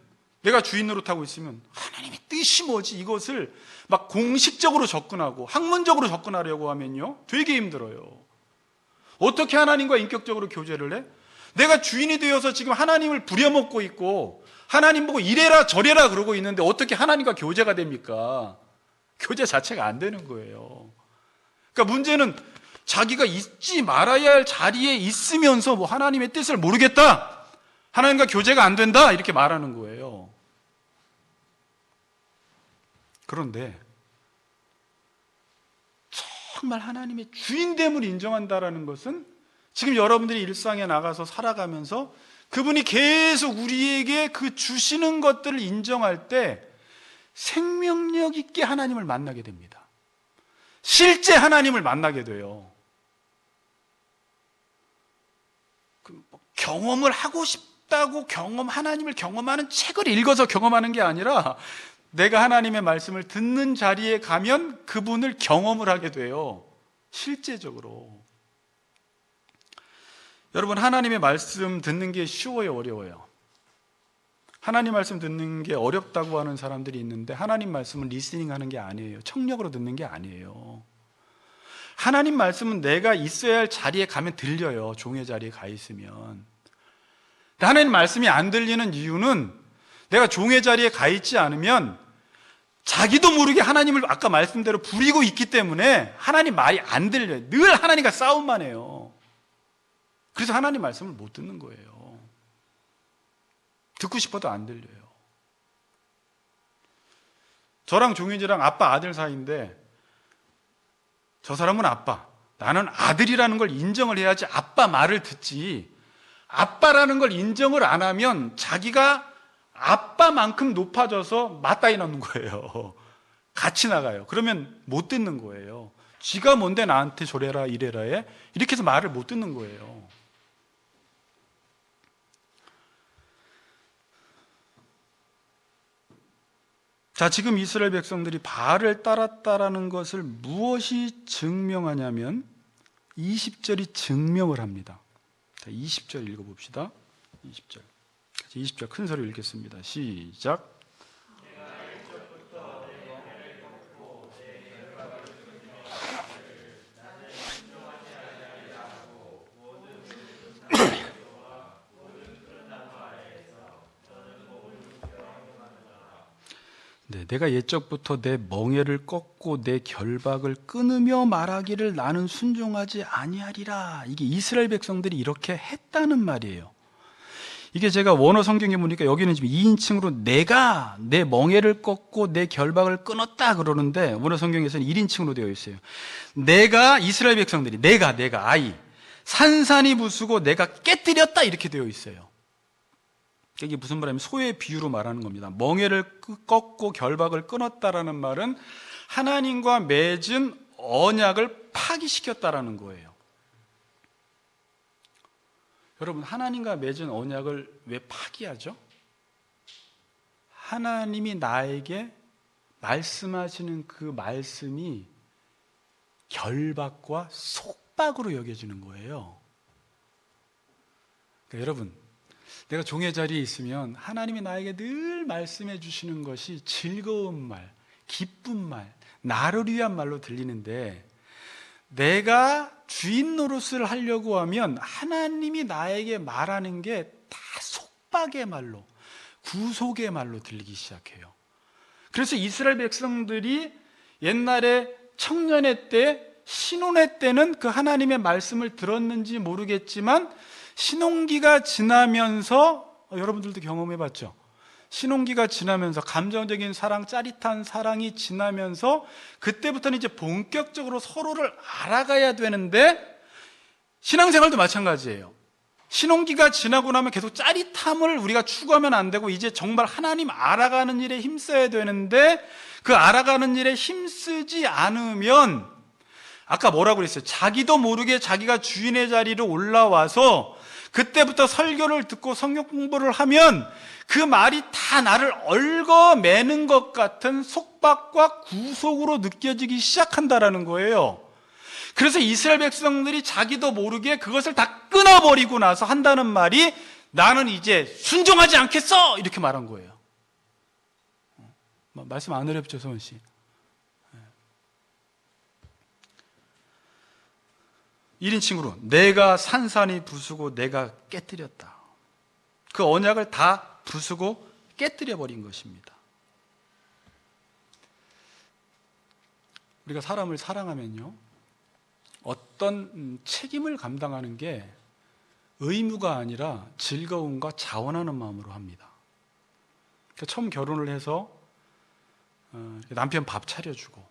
내가 주인 노릇하고 있으면 하나님의 뜻이 뭐지, 이것을 막 공식적으로 접근하고 학문적으로 접근하려고 하면요 되게 힘들어요. 어떻게 하나님과 인격적으로 교제를 해? 내가 주인이 되어서 지금 하나님을 부려먹고 있고 하나님 보고 이래라 저래라 그러고 있는데 어떻게 하나님과 교제가 됩니까? 교제 자체가 안 되는 거예요. 그러니까 문제는 자기가 있지 말아야 할 자리에 있으면서 뭐 하나님의 뜻을 모르겠다, 하나님과 교제가 안 된다, 이렇게 말하는 거예요. 그런데 정말 하나님의 주인됨을 인정한다라는 것은 지금 여러분들이 일상에 나가서 살아가면서 그분이 계속 우리에게 그 주시는 것들을 인정할 때 생명력 있게 하나님을 만나게 됩니다. 실제 하나님을 만나게 돼요. 경험을 하고 싶다고 하나님을 경험하는 책을 읽어서 경험하는 게 아니라 내가 하나님의 말씀을 듣는 자리에 가면 그분을 경험을 하게 돼요. 실제적으로. 여러분, 하나님의 말씀 듣는 게 쉬워요, 어려워요? 하나님 말씀 듣는 게 어렵다고 하는 사람들이 있는데 하나님 말씀은 리스닝 하는 게 아니에요. 청력으로 듣는 게 아니에요. 하나님 말씀은 내가 있어야 할 자리에 가면 들려요. 종의 자리에 가 있으면. 근데 하나님 말씀이 안 들리는 이유는 내가 종의 자리에 가 있지 않으면 자기도 모르게 하나님을 아까 말씀대로 부리고 있기 때문에 하나님 말이 안 들려요. 늘 하나님과 싸움만 해요. 그래서 하나님 말씀을 못 듣는 거예요. 듣고 싶어도 안 들려요. 저랑 종현이랑 아빠 아들 사이인데 저 사람은 아빠, 나는 아들이라는 걸 인정을 해야지 아빠 말을 듣지, 아빠라는 걸 인정을 안 하면 자기가 아빠만큼 높아져서 맞다이 넣는 거예요. 같이 나가요. 그러면 못 듣는 거예요. 지가 뭔데 나한테 저래라 이래라에 이렇게 해서 말을 못 듣는 거예요. 자, 지금 이스라엘 백성들이 바알을 따랐다라는 것을 무엇이 증명하냐면 20절이 증명을 합니다. 자, 20절 읽어봅시다. 20절. 20절 큰 소리로 읽겠습니다. 시작. 네, 내가 옛적부터 내 멍에를 꺾고 내 결박을 끊으며 말하기를 나는 순종하지 아니하리라. 이게 이스라엘 백성들이 이렇게 했다는 말이에요. 이게 제가 원어 성경에 보니까 여기는 지금 2인칭으로 내가 내 멍에를 꺾고 내 결박을 끊었다 그러는데 원어 성경에서는 1인칭으로 되어 있어요. 내가, 이스라엘 백성들이 내가 아이 산산이 부수고 내가 깨뜨렸다 이렇게 되어 있어요. 이게 무슨 말이냐면 소의 비유로 말하는 겁니다. 멍에를 꺾고 결박을 끊었다라는 말은 하나님과 맺은 언약을 파기시켰다라는 거예요. 여러분, 하나님과 맺은 언약을 왜 파기하죠? 하나님이 나에게 말씀하시는 그 말씀이 결박과 속박으로 여겨지는 거예요. 그러니까 여러분, 내가 종의 자리에 있으면 하나님이 나에게 늘 말씀해 주시는 것이 즐거운 말, 기쁜 말, 나를 위한 말로 들리는데 내가 주인 노릇을 하려고 하면 하나님이 나에게 말하는 게 다 속박의 말로, 구속의 말로 들리기 시작해요. 그래서 이스라엘 백성들이 옛날에 청년의 때, 신혼의 때는 그 하나님의 말씀을 들었는지 모르겠지만 신혼기가 지나면서 여러분들도 경험해봤죠? 신혼기가 지나면서 감정적인 사랑, 짜릿한 사랑이 지나면서 그때부터는 이제 본격적으로 서로를 알아가야 되는데 신앙생활도 마찬가지예요. 신혼기가 지나고 나면 계속 짜릿함을 우리가 추구하면 안 되고 이제 정말 하나님 알아가는 일에 힘써야 되는데 그 알아가는 일에 힘쓰지 않으면 아까 뭐라고 그랬어요? 자기도 모르게 자기가 주인의 자리로 올라와서 그때부터 설교를 듣고 성경 공부를 하면 그 말이 다 나를 얽어매는 것 같은 속박과 구속으로 느껴지기 시작한다라는 거예요. 그래서 이스라엘 백성들이 자기도 모르게 그것을 다 끊어버리고 나서 한다는 말이 나는 이제 순종하지 않겠어! 이렇게 말한 거예요. 말씀 안 어렵죠, 서원 씨? 1인칭으로 내가 산산이 부수고 내가 깨뜨렸다. 그 언약을 다 부수고 깨뜨려 버린 것입니다. 우리가 사람을 사랑하면요, 어떤 책임을 감당하는 게 의무가 아니라 즐거움과 자원하는 마음으로 합니다. 그러니까 처음 결혼을 해서 남편 밥 차려주고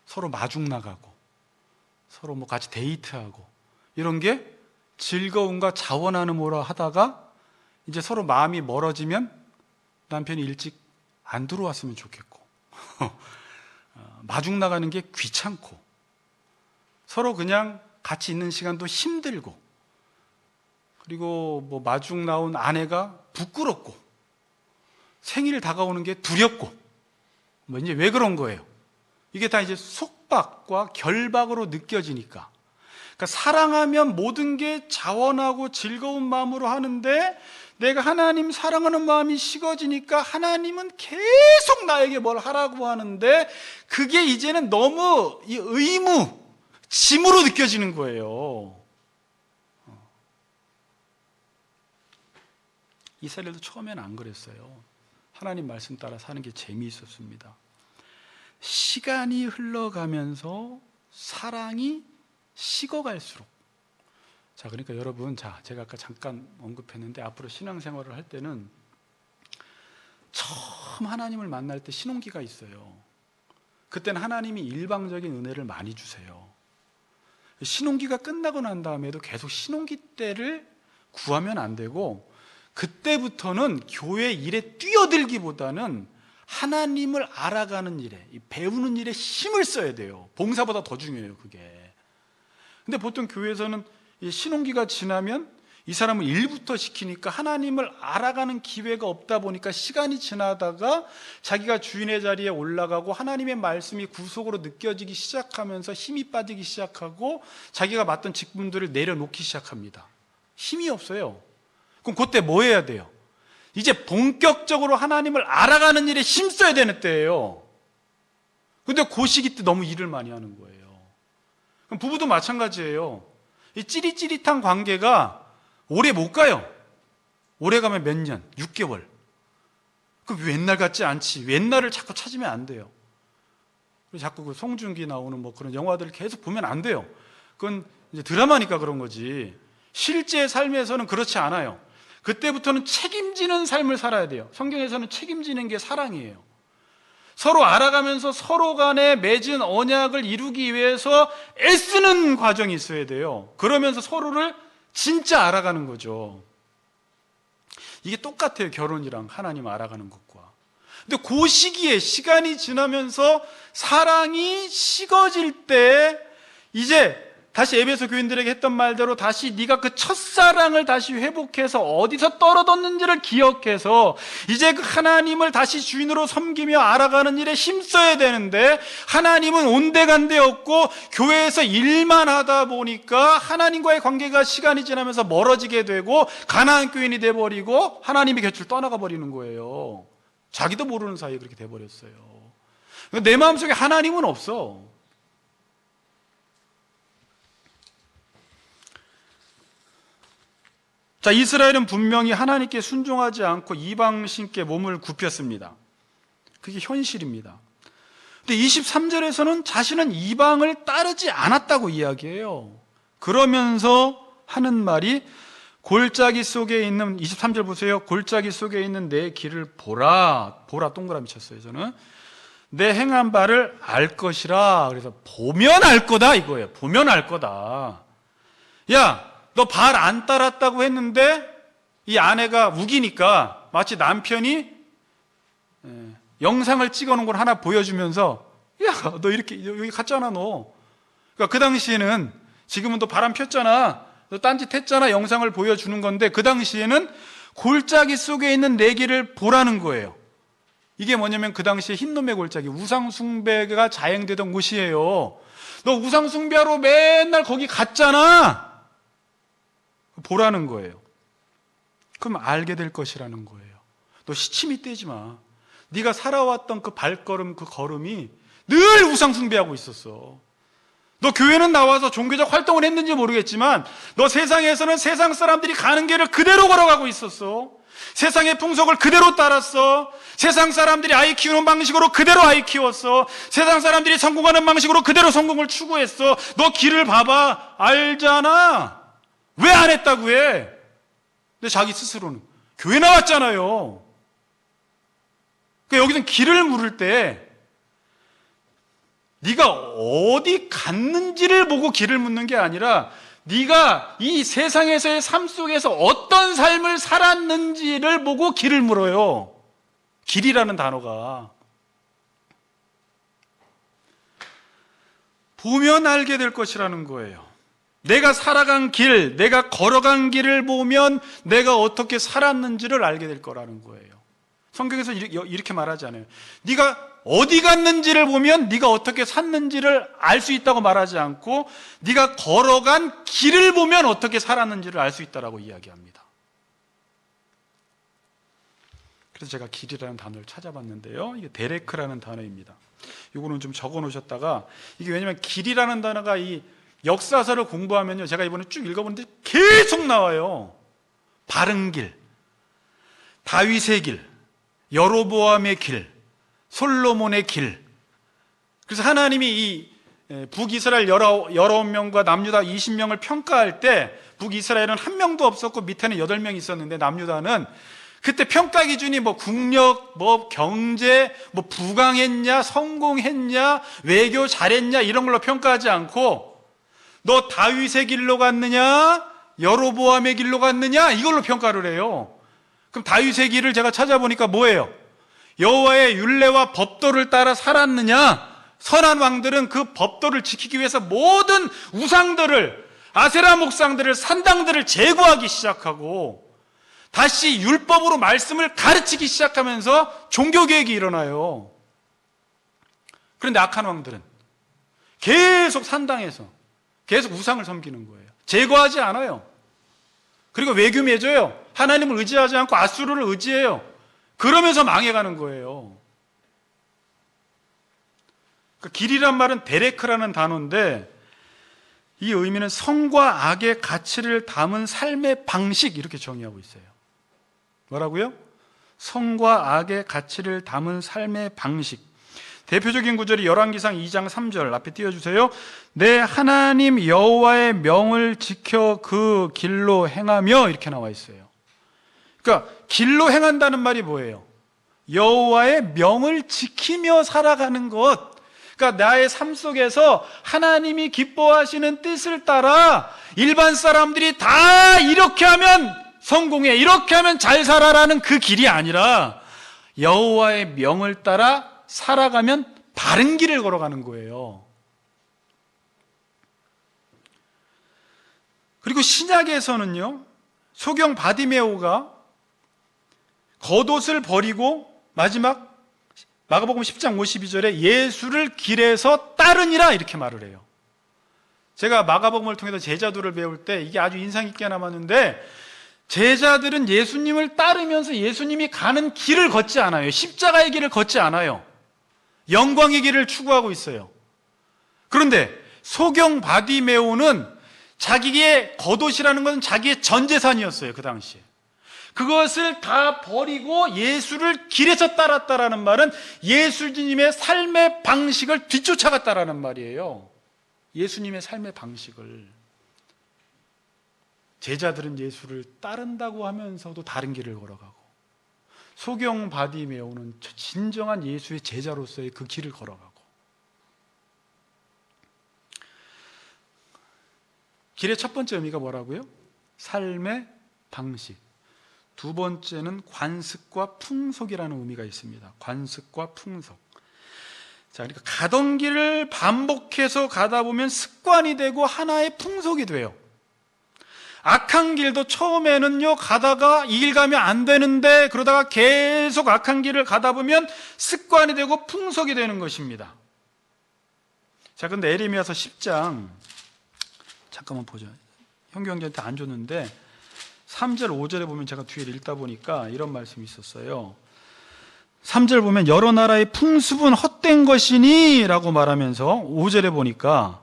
서로 마중 나가고 서로 뭐 같이 데이트하고 이런 게 즐거움과 자원하는 뭐라 하다가 이제 서로 마음이 멀어지면 남편이 일찍 안 들어왔으면 좋겠고 마중 나가는 게 귀찮고 서로 그냥 같이 있는 시간도 힘들고 그리고 뭐 마중 나온 아내가 부끄럽고 생일 다가오는 게 두렵고 뭐 이제 왜 그런 거예요? 이게 다 이제 속박과 결박으로 느껴지니까. 그러니까 사랑하면 모든 게 자원하고 즐거운 마음으로 하는데 내가 하나님 사랑하는 마음이 식어지니까 하나님은 계속 나에게 뭘 하라고 하는데 그게 이제는 너무 이 의무, 짐으로 느껴지는 거예요. 이스라엘도 처음에는 안 그랬어요. 하나님 말씀 따라 사는 게 재미있었습니다. 시간이 흘러가면서 사랑이 식어갈수록, 자, 그러니까 여러분, 제가 아까 잠깐 언급했는데 앞으로 신앙생활을 할 때는 처음 하나님을 만날 때 신혼기가 있어요. 그때는 하나님이 일방적인 은혜를 많이 주세요. 신혼기가 끝나고 난 다음에도 계속 신혼기 때를 구하면 안 되고 그때부터는 교회 일에 뛰어들기보다는 하나님을 알아가는 일에, 배우는 일에 힘을 써야 돼요. 봉사보다 더 중요해요, 그게. 근데 보통 교회에서는 이 신혼기가 지나면 이 사람을 일부터 시키니까 하나님을 알아가는 기회가 없다 보니까 시간이 지나다가 자기가 주인의 자리에 올라가고 하나님의 말씀이 구속으로 느껴지기 시작하면서 힘이 빠지기 시작하고 자기가 맡던 직분들을 내려놓기 시작합니다. 힘이 없어요. 그럼 그때 뭐 해야 돼요? 이제 본격적으로 하나님을 알아가는 일에 힘써야 되는 때예요. 근데 그 시기 때 너무 일을 많이 하는 거예요. 그럼 부부도 마찬가지예요. 이 찌릿찌릿한 관계가 오래 못 가요. 오래 가면 몇 년, 6개월. 그 옛날 같지 않지. 옛날을 자꾸 찾으면 안 돼요. 자꾸 그 송중기 나오는 뭐 그런 영화들을 계속 보면 안 돼요. 그건 이제 드라마니까 그런 거지. 실제 삶에서는 그렇지 않아요. 그때부터는 책임지는 삶을 살아야 돼요. 성경에서는 책임지는 게 사랑이에요. 서로 알아가면서 서로 간에 맺은 언약을 이루기 위해서 애쓰는 과정이 있어야 돼요. 그러면서 서로를 진짜 알아가는 거죠. 이게 똑같아요. 결혼이랑 하나님 알아가는 것과. 근데 그 시기에 시간이 지나면서 사랑이 식어질 때 이제 다시 에베소 교인들에게 했던 말대로 다시 네가 그 첫사랑을 다시 회복해서 어디서 떨어졌는지를 기억해서 이제 그 하나님을 다시 주인으로 섬기며 알아가는 일에 힘써야 되는데 하나님은 온데간데 없고 교회에서 일만 하다 보니까 하나님과의 관계가 시간이 지나면서 멀어지게 되고 가나안 교인이 돼버리고 하나님의 곁을 떠나가 버리는 거예요. 자기도 모르는 사이에 그렇게 돼버렸어요. 내 마음속에 하나님은 없어. 자, 이스라엘은 분명히 하나님께 순종하지 않고 이방신께 몸을 굽혔습니다. 그게 현실입니다. 근데 23절에서는 자신은 이방을 따르지 않았다고 이야기해요. 그러면서 하는 말이 골짜기 속에 있는 23절 보세요. 골짜기 속에 있는 내 길을 보라. 보라 동그라미 쳤어요. 저는 내 행한 바를 알 것이라. 그래서 보면 알 거다 이거예요. 보면 알 거다. 야, 너 발 안 따랐다고 했는데 이 아내가 우기니까 마치 남편이 영상을 찍어놓은 걸 하나 보여주면서 야, 너 이렇게 여기 갔잖아 너. 그러니까 그 당시에는 지금은 너 바람 폈잖아. 너 딴짓 했잖아. 영상을 보여주는 건데 그 당시에는 골짜기 속에 있는 내 길을 보라는 거예요. 이게 뭐냐면 그 당시에 흰놈의 골짜기, 우상숭배가 자행되던 곳이에요. 너 우상숭배하러 맨날 거기 갔잖아. 보라는 거예요. 그럼 알게 될 것이라는 거예요. 너 시침이 떼지 마. 네가 살아왔던 그 발걸음, 그 걸음이 늘 우상숭배하고 있었어. 너 교회는 나와서 종교적 활동을 했는지 모르겠지만 너 세상에서는 세상 사람들이 가는 길을 그대로 걸어가고 있었어. 세상의 풍속을 그대로 따랐어. 세상 사람들이 아이 키우는 방식으로 그대로 아이 키웠어. 세상 사람들이 성공하는 방식으로 그대로 성공을 추구했어. 너 길을 봐봐. 알잖아. 왜 안 했다고 해? 근데 자기 스스로는 교회 나왔잖아요. 그러니까 여기서 길을 물을 때 네가 어디 갔는지를 보고 길을 묻는 게 아니라 네가 이 세상에서의 삶 속에서 어떤 삶을 살았는지를 보고 길을 물어요. 길이라는 단어가. 보면 알게 될 것이라는 거예요. 내가 살아간 길, 내가 걸어간 길을 보면 내가 어떻게 살았는지를 알게 될 거라는 거예요. 성경에서 이렇게 말하지 않아요. 네가 어디 갔는지를 보면 네가 어떻게 샀는지를 알 수 있다고 말하지 않고 네가 걸어간 길을 보면 어떻게 살았는지를 알 수 있다고 이야기합니다. 그래서 제가 길이라는 단어를 찾아봤는데요. 이게 데레크라는 단어입니다. 이거는 좀 적어 놓으셨다가, 이게 왜냐면 길이라는 단어가 이 역사서를 공부하면요, 제가 이번에 쭉 읽어보는데 계속 나와요. 바른 길, 다윗의 길, 여로보암의 길, 솔로몬의 길. 그래서 하나님이 이 북이스라엘 19명과 남유다 20명을 평가할 때 북이스라엘은 한 명도 없었고 밑에는 8명이 있었는데 남유다는 그때 평가 기준이 뭐 국력, 뭐 경제, 뭐 부강했냐, 성공했냐, 외교 잘했냐 이런 걸로 평가하지 않고 너 다윗의 길로 갔느냐, 여로보암의 길로 갔느냐 이걸로 평가를 해요. 그럼 다윗의 길을 제가 찾아보니까 뭐예요? 여호와의 율례와 법도를 따라 살았느냐? 선한 왕들은 그 법도를 지키기 위해서 모든 우상들을, 아세라 목상들을, 산당들을 제거하기 시작하고 다시 율법으로 말씀을 가르치기 시작하면서 종교개혁이 일어나요. 그런데 악한 왕들은 계속 산당에서 계속 우상을 섬기는 거예요. 제거하지 않아요. 그리고 외교 맺어요. 하나님을 의지하지 않고 아수르를 의지해요. 그러면서 망해가는 거예요. 그러니까 길이란 말은 데레크라는 단어인데 이 의미는 성과 악의 가치를 담은 삶의 방식, 이렇게 정의하고 있어요. 뭐라고요? 성과 악의 가치를 담은 삶의 방식. 대표적인 구절이 열왕기상 2장 3절 앞에 띄워주세요. 내 하나님 여호와의 명을 지켜 그 길로 행하며, 이렇게 나와 있어요. 그러니까 길로 행한다는 말이 뭐예요? 여호와의 명을 지키며 살아가는 것. 그러니까 나의 삶 속에서 하나님이 기뻐하시는 뜻을 따라 일반 사람들이 다 이렇게 하면 성공해, 이렇게 하면 잘 살아라는 그 길이 아니라 여호와의 명을 따라 살아가면 바른 길을 걸어가는 거예요. 그리고 신약에서는요, 소경 바디메오가 겉옷을 버리고 마지막 마가복음 10장 52절에 예수를 길에서 따르니라, 이렇게 말을 해요. 제가 마가복음을 통해서 제자도를 배울 때 이게 아주 인상 깊게 남았는데, 제자들은 예수님을 따르면서 예수님이 가는 길을 걷지 않아요. 십자가의 길을 걷지 않아요. 영광의 길을 추구하고 있어요. 그런데 소경 바디메오는 자기의 겉옷이라는 것은 자기의 전 재산이었어요. 그 당시에. 그것을 다 버리고 예수를 길에서 따랐다라는 말은 예수님의 삶의 방식을 뒤쫓아갔다라는 말이에요. 예수님의 삶의 방식을. 제자들은 예수를 따른다고 하면서도 다른 길을 걸어가고, 소경 바디메오는 진정한 예수의 제자로서의 그 길을 걸어가고. 길의 첫 번째 의미가 뭐라고요? 삶의 방식. 두 번째는 관습과 풍속이라는 의미가 있습니다. 관습과 풍속. 자, 그러니까 가던 길을 반복해서 가다 보면 습관이 되고 하나의 풍속이 돼요. 악한 길도 처음에는요, 가다가 이 길 가면 안 되는데 그러다가 계속 악한 길을 가다 보면 습관이 되고 풍속이 되는 것입니다. 자, 근데 에레미야서 10장 잠깐만 보죠. 형규 형제한테 안 줬는데 3절 5절에 보면 제가 뒤에 읽다 보니까 이런 말씀이 있었어요. 3절 보면 여러 나라의 풍습은 헛된 것이니 라고 말하면서 5절에 보니까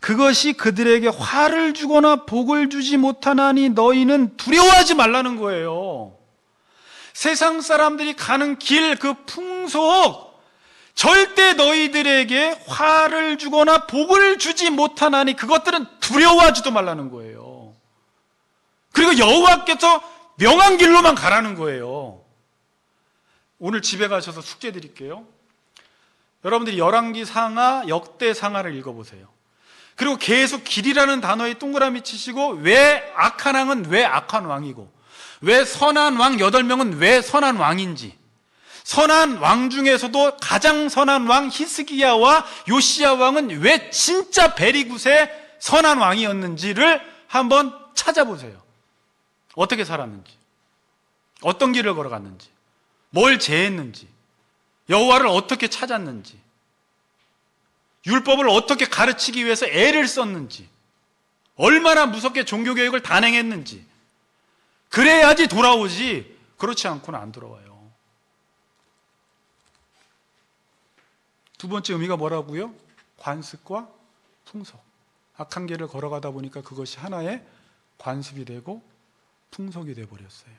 그것이 그들에게 화를 주거나 복을 주지 못하나니 너희는 두려워하지 말라는 거예요. 세상 사람들이 가는 길, 그 풍속, 절대 너희들에게 화를 주거나 복을 주지 못하나니 그것들은 두려워하지도 말라는 거예요. 그리고 여호와께서 명한 길로만 가라는 거예요. 오늘 집에 가셔서 숙제 드릴게요. 여러분들이 열왕기 상하, 역대 상하를 읽어보세요. 그리고 계속 길이라는 단어에 동그라미 치시고 왜 악한 왕은 왜 악한 왕이고 왜 선한 왕 8명은 왜 선한 왕인지, 선한 왕 중에서도 가장 선한 왕 히스기야와 요시야 왕은 왜 진짜 베리굿의 선한 왕이었는지를 한번 찾아보세요. 어떻게 살았는지, 어떤 길을 걸어갔는지, 뭘 제했는지, 여호와를 어떻게 찾았는지, 율법을 어떻게 가르치기 위해서 애를 썼는지, 얼마나 무섭게 종교개혁을 단행했는지, 그래야지 돌아오지, 그렇지 않고는 안 돌아와요. 두 번째 의미가 뭐라고요? 관습과 풍속. 악한 길을 걸어가다 보니까 그것이 하나의 관습이 되고 풍속이 되어버렸어요.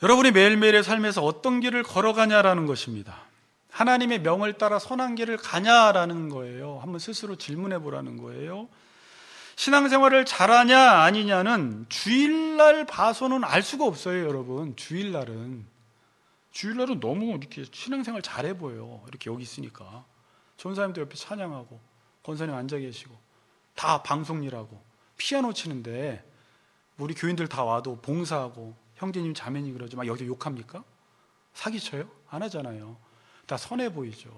여러분이 매일매일의 삶에서 어떤 길을 걸어가냐라는 것입니다. 하나님의 명을 따라 선한 길을 가냐라는 거예요. 한번 스스로 질문해 보라는 거예요. 신앙생활을 잘하냐 아니냐는 주일날 봐서는 알 수가 없어요, 여러분. 주일날은 너무 이렇게 신앙생활 잘해 보여요. 이렇게 여기 있으니까. 전사님도 옆에 찬양하고 권사님 앉아 계시고 다 방송 일하고 피아노 치는데 우리 교인들 다 와도 봉사하고 형제님 자매님 그러지 막 여기서 욕합니까? 사기쳐요? 안 하잖아요. 다 선해 보이죠.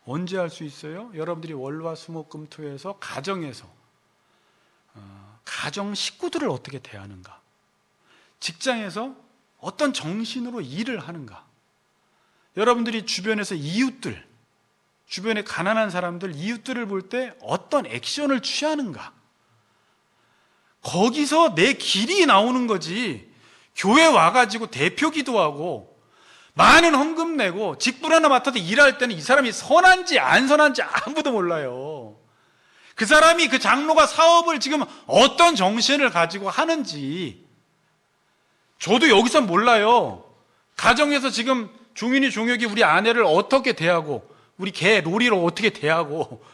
언제 할 수 있어요? 여러분들이 월화수목금토에서 가정에서 가정 식구들을 어떻게 대하는가, 직장에서 어떤 정신으로 일을 하는가, 여러분들이 주변에서 이웃들, 주변에 가난한 사람들, 이웃들을 볼 때 어떤 액션을 취하는가, 거기서 내 길이 나오는 거지. 교회 와가지고 대표 기도하고 많은 헌금 내고 직분 하나 맡아도 일할 때는 이 사람이 선한지 안 선한지 아무도 몰라요. 그 사람이, 그 장로가 사업을 지금 어떤 정신을 가지고 하는지 저도 여기서 몰라요. 가정에서 지금 종인이 종혁이 우리 아내를 어떻게 대하고 우리 개 로리를 어떻게 대하고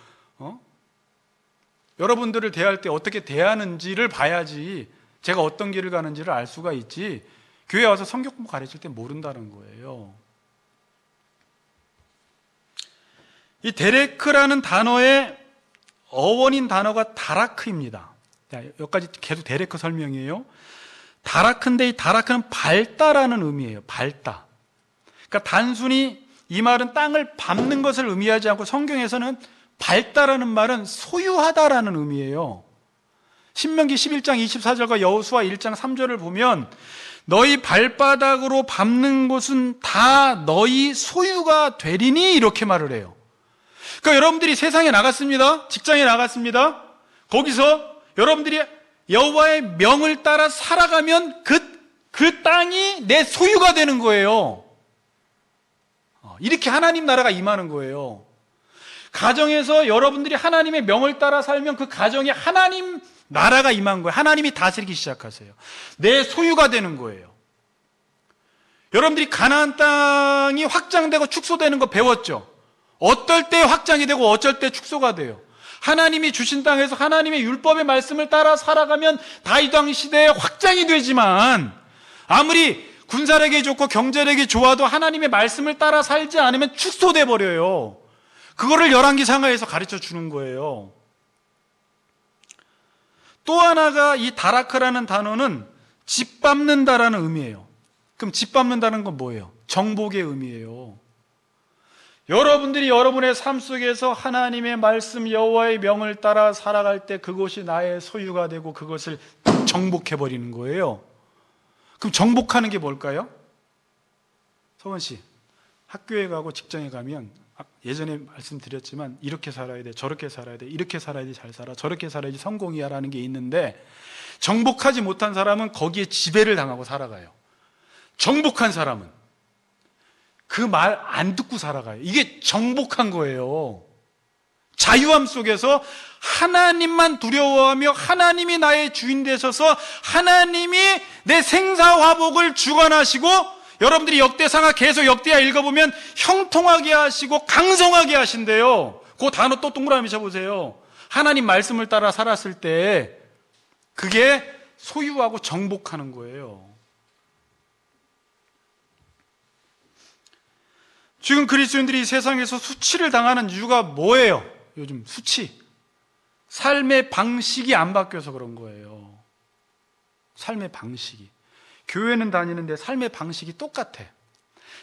여러분들을 대할 때 어떻게 대하는지를 봐야지 제가 어떤 길을 가는지를 알 수가 있지, 교회 와서 성경 공부 가르칠 때 모른다는 거예요. 이 데레크라는 단어의 어원인 단어가 다라크입니다. 여기까지 계속 데레크 설명이에요. 다라크인데 이 다라크는 밟다라는 의미예요. 밟다. 그러니까 단순히 이 말은 땅을 밟는 것을 의미하지 않고 성경에서는 밟다라는 말은 소유하다라는 의미예요. 신명기 11장 24절과 여호수아 1장 3절을 보면 너희 발바닥으로 밟는 곳은 다 너희 소유가 되리니 이렇게 말을 해요. 그러니까 여러분들이 세상에 나갔습니다. 직장에 나갔습니다. 거기서 여러분들이 여호와의 명을 따라 살아가면 그 땅이 내 소유가 되는 거예요. 이렇게 하나님 나라가 임하는 거예요. 가정에서 여러분들이 하나님의 명을 따라 살면 그 가정에 하나님 나라가 임한 거예요. 하나님이 다스리기 시작하세요. 내 소유가 되는 거예요. 여러분들이 가나안 땅이 확장되고 축소되는 거 배웠죠? 어떨 때 확장이 되고 어쩔 때 축소가 돼요. 하나님이 주신 땅에서 하나님의 율법의 말씀을 따라 살아가면 다윗 왕 시대에 확장이 되지만 아무리 군사력이 좋고 경제력이 좋아도 하나님의 말씀을 따라 살지 않으면 축소돼 버려요. 그거를 열왕기 상하에서 가르쳐 주는 거예요. 또 하나가 이 다라크라는 단어는 짓밟는다라는 의미예요. 그럼 짓밟는다는 건 뭐예요? 정복의 의미예요. 여러분들이 여러분의 삶 속에서 하나님의 말씀 여호와의 명을 따라 살아갈 때 그것이 나의 소유가 되고 그것을 정복해버리는 거예요. 그럼 정복하는 게 뭘까요? 서원 씨, 학교에 가고 직장에 가면 예전에 말씀드렸지만 이렇게 살아야 돼, 저렇게 살아야 돼, 이렇게 살아야지 잘 살아, 저렇게 살아야지 성공이야 라는 게 있는데 정복하지 못한 사람은 거기에 지배를 당하고 살아가요. 정복한 사람은 그 말 안 듣고 살아가요. 이게 정복한 거예요. 자유함 속에서 하나님만 두려워하며 하나님이 나의 주인 되셔서 하나님이 내 생사화복을 주관하시고, 여러분들이 역대상하 계속 역대하 읽어보면 형통하게 하시고 강성하게 하신대요. 그 단어 또 동그라미 쳐보세요. 하나님 말씀을 따라 살았을 때 그게 소유하고 정복하는 거예요. 지금 그리스도인들이 세상에서 수치를 당하는 이유가 뭐예요? 요즘 수치. 삶의 방식이 안 바뀌어서 그런 거예요. 삶의 방식이. 교회는 다니는데 삶의 방식이 똑같아.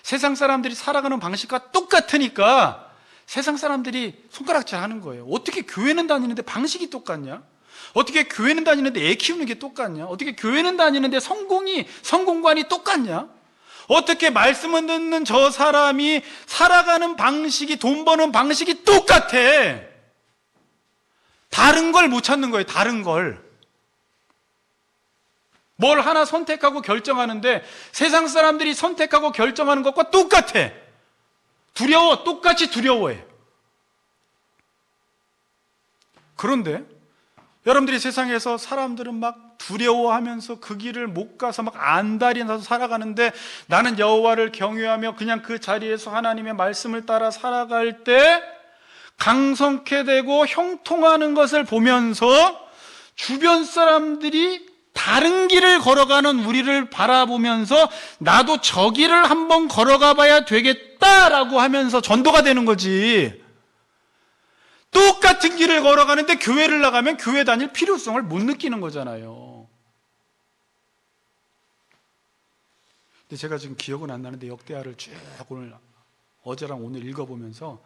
세상 사람들이 살아가는 방식과 똑같으니까 세상 사람들이 손가락질 하는 거예요. 어떻게 교회는 다니는데 방식이 똑같냐? 어떻게 교회는 다니는데 애 키우는 게 똑같냐? 어떻게 교회는 다니는데 성공관이 똑같냐? 어떻게 말씀을 듣는 저 사람이 살아가는 방식이, 돈 버는 방식이 똑같아. 다른 걸 못 찾는 거예요. 다른 걸. 뭘 하나 선택하고 결정하는데 세상 사람들이 선택하고 결정하는 것과 똑같아. 두려워. 똑같이 두려워해. 그런데 여러분들이 세상에서 사람들은 막 두려워하면서 그 길을 못 가서 막 안달이 나서 살아가는데, 나는 여호와를 경외하며 그냥 그 자리에서 하나님의 말씀을 따라 살아갈 때 강성케 되고 형통하는 것을 보면서 주변 사람들이 다른 길을 걸어가는 우리를 바라보면서 나도 저 길을 한번 걸어가 봐야 되겠다라고 하면서 전도가 되는 거지. 똑같은 길을 걸어가는데 교회를 나가면 교회 다닐 필요성을 못 느끼는 거잖아요. 근데 제가 지금 기억은 안 나는데 역대하를 쭉 오늘 어제랑 오늘 읽어보면서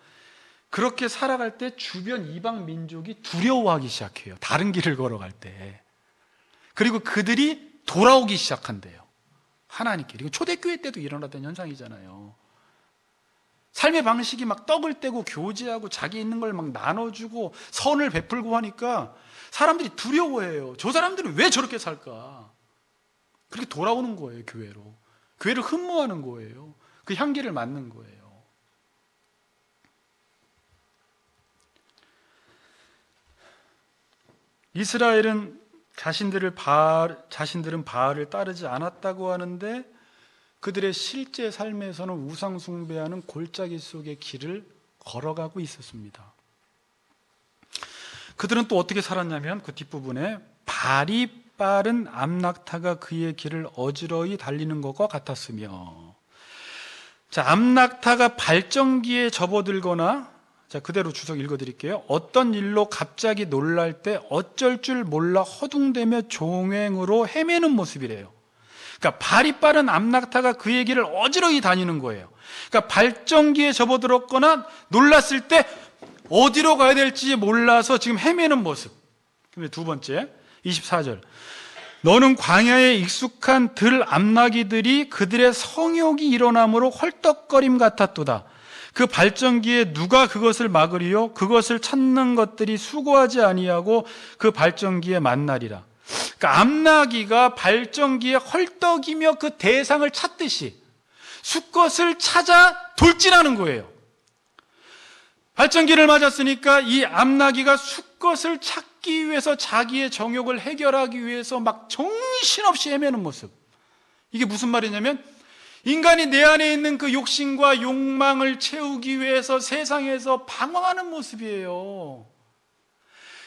그렇게 살아갈 때 주변 이방 민족이 두려워하기 시작해요. 다른 길을 걸어갈 때. 그리고 그들이 돌아오기 시작한대요. 하나님께. 그리고 초대교회 때도 일어났던 현상이잖아요. 삶의 방식이 막 떡을 떼고 교제하고 자기 있는 걸 막 나눠주고 선을 베풀고 하니까 사람들이 두려워해요. 저 사람들은 왜 저렇게 살까? 그렇게 돌아오는 거예요. 교회로. 교회를 흠모하는 거예요. 그 향기를 맡는 거예요. 이스라엘은 자신들은 바알을 따르지 않았다고 하는데 그들의 실제 삶에서는 우상 숭배하는 골짜기 속의 길을 걸어가고 있었습니다. 그들은 또 어떻게 살았냐면 그 뒷부분에 발이 빠른 암낙타가 그의 길을 어지러이 달리는 것과 같았으며, 자, 암낙타가 발전기에 접어들거나, 자, 그대로 주석 읽어드릴게요. 어떤 일로 갑자기 놀랄 때 어쩔 줄 몰라 허둥대며 종횡으로 헤매는 모습이래요. 그러니까 발이 빠른 암낙타가 그의 길을 어지러이 다니는 거예요. 그러니까 발전기에 접어들었거나 놀랐을 때 어디로 가야 될지 몰라서 지금 헤매는 모습. 그런데 두 번째 24절, 너는 광야에 익숙한 들 암나기들이 그들의 성욕이 일어남으로 헐떡거림 같았도다. 그 발전기에 누가 그것을 막으리요? 그것을 찾는 것들이 수고하지 아니하고 그 발전기에 만나리라. 그러니까 암나기가 발전기에 헐떡이며 그 대상을 찾듯이 수컷을 찾아 돌진하는 거예요. 발전기를 맞았으니까 이 암나기가 수컷을 찾기 위해서 자기의 정욕을 해결하기 위해서 막 정신없이 헤매는 모습. 이게 무슨 말이냐면 인간이 내 안에 있는 그 욕심과 욕망을 채우기 위해서 세상에서 방황하는 모습이에요.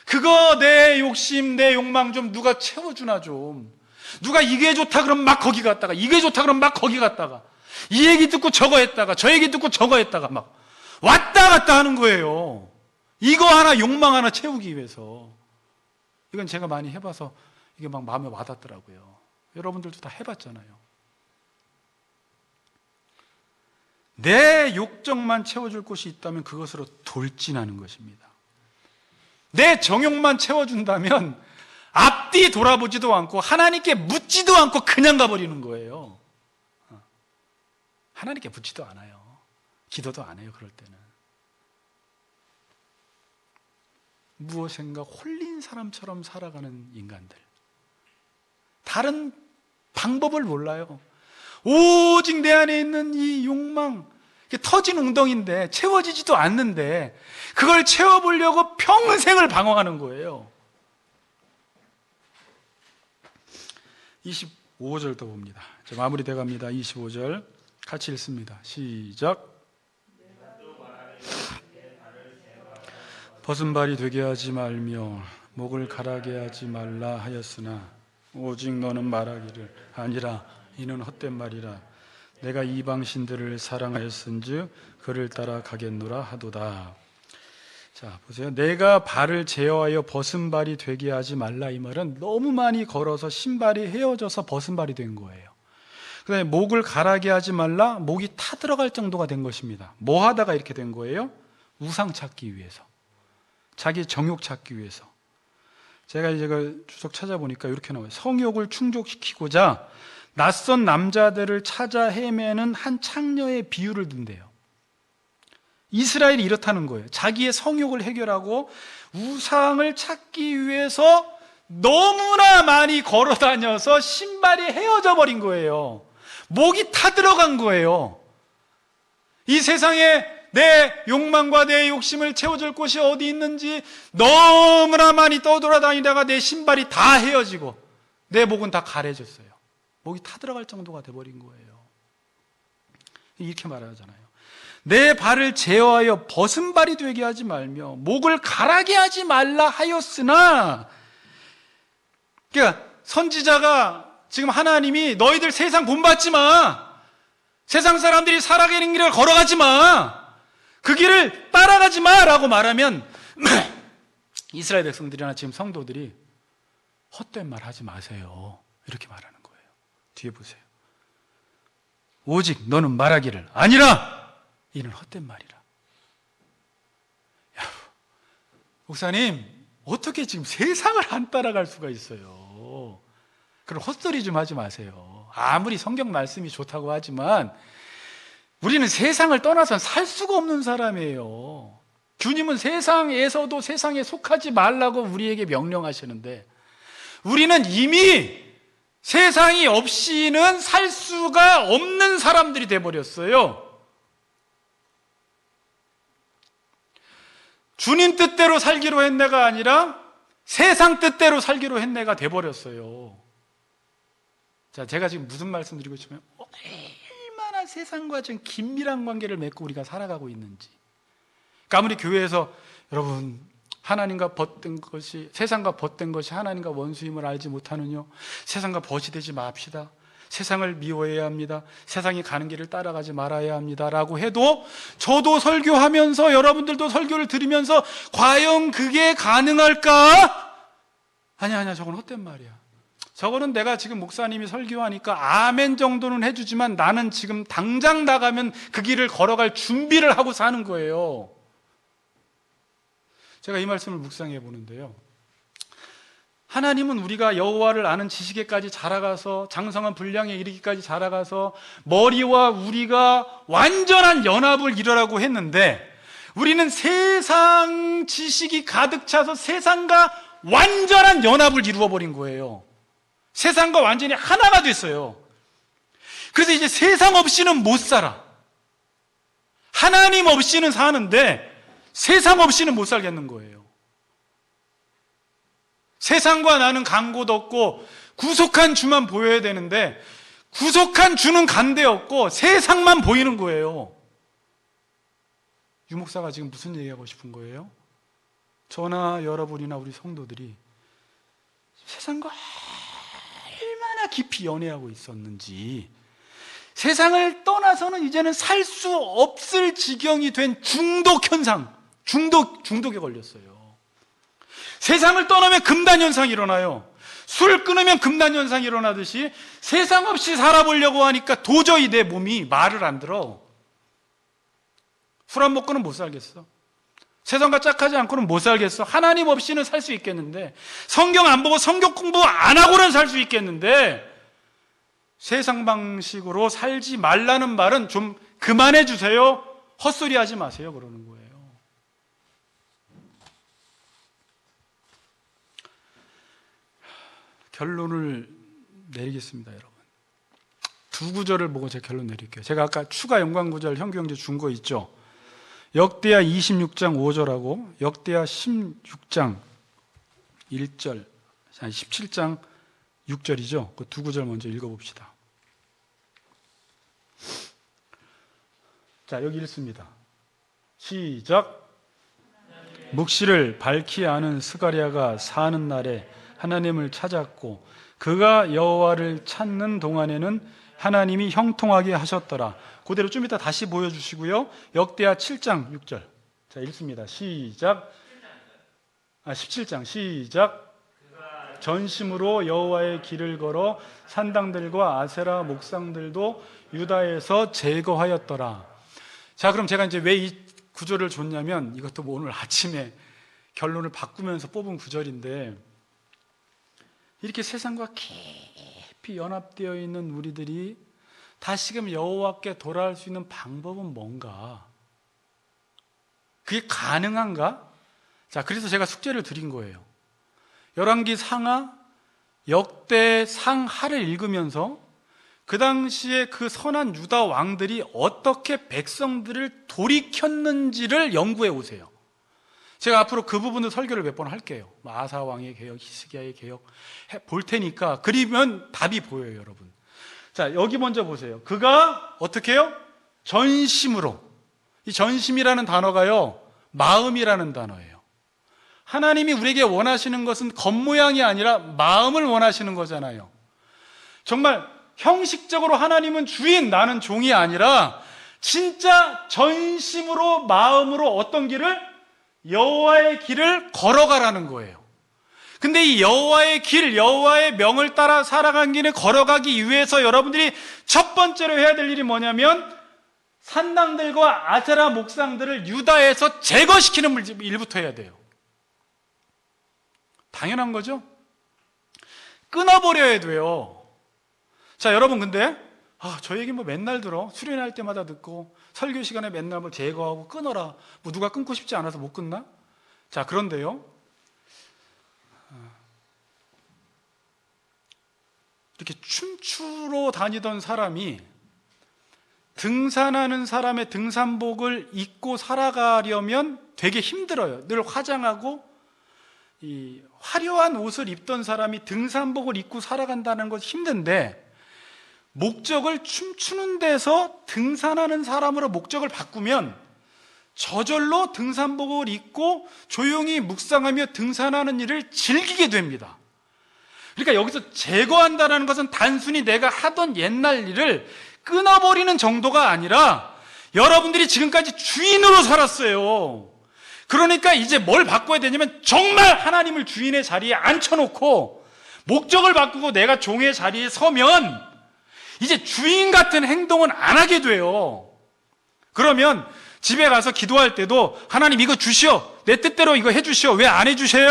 그거 내 욕심, 내 욕망 좀 누가 채워주나 좀. 누가 이게 좋다 그러면 막 거기 갔다가, 이게 좋다 그러면 막 거기 갔다가, 이 얘기 듣고 저거 했다가, 저 얘기 듣고 저거 했다가 막 왔다 갔다 하는 거예요. 이거 하나, 욕망 하나 채우기 위해서. 이건 제가 많이 해봐서 이게 막 마음에 와닿더라고요. 여러분들도 다 해봤잖아요. 내 욕정만 채워줄 곳이 있다면 그것으로 돌진하는 것입니다. 내 정욕만 채워준다면 앞뒤 돌아보지도 않고 하나님께 묻지도 않고 그냥 가버리는 거예요. 하나님께 묻지도 않아요. 기도도 안 해요. 그럴 때는 무엇인가 홀린 사람처럼 살아가는 인간들, 다른 방법을 몰라요. 오직 내 안에 있는 이 욕망, 이게 터진 웅덩이인데 채워지지도 않는데 그걸 채워보려고 평생을 방황하는 거예요. 25절 더 봅니다. 이제 마무리돼 갑니다. 25절 같이 읽습니다. 시작. 벗은발이 되게 하지 말며 목을 가라게 하지 말라 하였으나 오직 너는 말하기를 아니라 이는 헛된 말이라. 내가 이방신들을 사랑하였은즉 그를 따라 가겠노라 하도다. 자, 보세요. 내가 발을 제어하여 벗은발이 되게 하지 말라, 이 말은 너무 많이 걸어서 신발이 헤어져서 벗은발이 된 거예요. 그다음에 목을 가라게 하지 말라, 목이 타들어갈 정도가 된 것입니다. 뭐 하다가 이렇게 된 거예요? 우상 찾기 위해서, 자기 정욕 찾기 위해서. 제가 이제 그 주석 찾아보니까 이렇게 나와요. 성욕을 충족시키고자 낯선 남자들을 찾아 헤매는 한 창녀의 비유를 든대요. 이스라엘이 이렇다는 거예요. 자기의 성욕을 해결하고 우상을 찾기 위해서 너무나 많이 걸어 다녀서 신발이 헤어져 버린 거예요. 목이 타들어간 거예요. 이 세상에 내 욕망과 내 욕심을 채워줄 곳이 어디 있는지 너무나 많이 떠돌아다니다가 내 신발이 다 헤어지고 내 목은 다 가래졌어요. 목이 타들어갈 정도가 돼버린 거예요. 이렇게 말하잖아요. 내 발을 제어하여 벗은발이 되게 하지 말며 목을 가라게 하지 말라 하였으나, 그러니까 선지자가 지금 하나님이 너희들 세상 본받지 마, 세상 사람들이 살아가는 길을 걸어가지 마, 그 길을 따라가지 마라고 말하면 이스라엘 백성들이나 지금 성도들이 헛된 말 하지 마세요 이렇게 말하는 거예요. 뒤에 보세요. 오직 너는 말하기를 아니라 이는 헛된 말이라. 야, 목사님 어떻게 지금 세상을 안 따라갈 수가 있어요? 그럼 헛소리 좀 하지 마세요. 아무리 성경 말씀이 좋다고 하지만 우리는 세상을 떠나서 살 수가 없는 사람이에요. 주님은 세상에서도 세상에 속하지 말라고 우리에게 명령하시는데 우리는 이미 세상이 없이는 살 수가 없는 사람들이 돼버렸어요. 주님 뜻대로 살기로 했네가 아니라 세상 뜻대로 살기로 했네가 돼버렸어요. 자, 제가 지금 무슨 말씀 드리고 싶으면 얼마나 세상과 좀 긴밀한 관계를 맺고 우리가 살아가고 있는지. 그러니까 아무리 교회에서 여러분 하나님과 벗된 것이, 세상과 벗된 것이 하나님과 원수임을 알지 못하느뇨, 세상과 벗이 되지 맙시다, 세상을 미워해야 합니다, 세상이 가는 길을 따라가지 말아야 합니다 라고 해도 저도 설교하면서 여러분들도 설교를 들으면서 과연 그게 가능할까? 아니야 저건 헛된 말이야. 저거는 내가 지금 목사님이 설교하니까 아멘 정도는 해주지만 나는 지금 당장 나가면 그 길을 걸어갈 준비를 하고 사는 거예요. 제가 이 말씀을 묵상해 보는데요, 하나님은 우리가 여호와를 아는 지식에까지 자라가서 장성한 분량에 이르기까지 자라가서 머리와 우리가 완전한 연합을 이루라고 했는데 우리는 세상 지식이 가득 차서 세상과 완전한 연합을 이루어버린 거예요. 세상과 완전히 하나가 됐어요. 그래서 이제 세상 없이는 못 살아. 하나님 없이는 사는데 세상 없이는 못 살겠는 거예요. 세상과 나는 간고도 없고 구속한 주만 보여야 되는데 구속한 주는 간데 없고 세상만 보이는 거예요. 유 목사가 지금 무슨 얘기하고 싶은 거예요? 저나 여러분이나 우리 성도들이 세상과 얼마나 깊이 연애하고 있었는지, 세상을 떠나서는 이제는 살 수 없을 지경이 된 중독 현상, 중독에 걸렸어요. 세상을 떠나면 금단 현상이 일어나요. 술 끊으면 금단 현상이 일어나듯이 세상 없이 살아보려고 하니까 도저히 내 몸이 말을 안 들어. 술 안 먹고는 못 살겠어. 세상과 짝하지 않고는 못 살겠어. 하나님 없이는 살 수 있겠는데, 성경 안 보고 성경 공부 안 하고는 살 수 있겠는데, 세상 방식으로 살지 말라는 말은 좀 그만해 주세요, 헛소리 하지 마세요 그러는 거예요. 결론을 내리겠습니다, 여러분. 두 구절을 보고 제가 결론 내릴게요. 제가 아까 추가 연관 구절 현규형제 준 거 있죠. 역대하 26장 5절하고 역대하 16장 1절, 17장 6절이죠. 그 두 구절 먼저 읽어봅시다. 자, 여기 읽습니다. 시작. 묵시를 밝히 아는 스가랴가 사는 날에 하나님을 찾았고 그가 여호와를 찾는 동안에는 하나님이 형통하게 하셨더라. 그대로 좀 이따 다시 보여주시고요. 역대하 7장 6절. 자, 읽습니다. 시작. 17장 시작. 전심으로 여호와의 길을 걸어 산당들과 아세라 목상들도 유다에서 제거하였더라. 자, 그럼 제가 이제 왜 이 구절을 줬냐면 이것도 뭐 오늘 아침에 결론을 바꾸면서 뽑은 구절인데, 이렇게 세상과 깊이 연합되어 있는 우리들이 다시금 여호와께 돌아올 수 있는 방법은 뭔가? 그게 가능한가? 자, 그래서 제가 숙제를 드린 거예요. 열왕기 상하, 역대 상하를 읽으면서 그 당시에 그 선한 유다 왕들이 어떻게 백성들을 돌이켰는지를 연구해 오세요. 제가 앞으로 그 부분을 설교를 몇 번 할게요. 아사 왕의 개혁, 히스기야의 개혁 볼 테니까 그리면 답이 보여요, 여러분. 자, 여기 먼저 보세요. 그가 어떻게 해요? 전심으로. 이 전심이라는 단어가요, 마음이라는 단어예요. 하나님이 우리에게 원하시는 것은 겉모양이 아니라 마음을 원하시는 거잖아요. 정말 형식적으로 하나님은 주인, 나는 종이 아니라 진짜 전심으로, 마음으로 어떤 길을? 여호와의 길을 걸어가라는 거예요. 근데 이 여호와의 길, 여호와의 명을 따라 살아가는 길을 걸어가기 위해서 여러분들이 첫 번째로 해야 될 일이 뭐냐면 산당들과 아세라 목상들을 유다에서 제거시키는 일부터 해야 돼요. 당연한 거죠? 끊어버려야 돼요. 자, 여러분, 근데 저 얘기 뭐 맨날 들어. 수련할 때마다 듣고 설교 시간에 맨날 뭐 제거하고 끊어라. 뭐 누가 끊고 싶지 않아서 못 끊나? 자, 그런데요, 이렇게 춤추러 다니던 사람이 등산하는 사람의 등산복을 입고 살아가려면 되게 힘들어요. 늘 화장하고 이 화려한 옷을 입던 사람이 등산복을 입고 살아간다는 것이 힘든데, 목적을 춤추는 데서 등산하는 사람으로 목적을 바꾸면 저절로 등산복을 입고 조용히 묵상하며 등산하는 일을 즐기게 됩니다. 그러니까 여기서 제거한다는 것은 단순히 내가 하던 옛날 일을 끊어버리는 정도가 아니라 여러분들이 지금까지 주인으로 살았어요. 그러니까 이제 뭘 바꿔야 되냐면 정말 하나님을 주인의 자리에 앉혀놓고 목적을 바꾸고 내가 종의 자리에 서면 이제 주인 같은 행동은 안 하게 돼요. 그러면 집에 가서 기도할 때도 하나님 이거 주시오, 내 뜻대로 이거 해주시오, 왜 안 해주세요?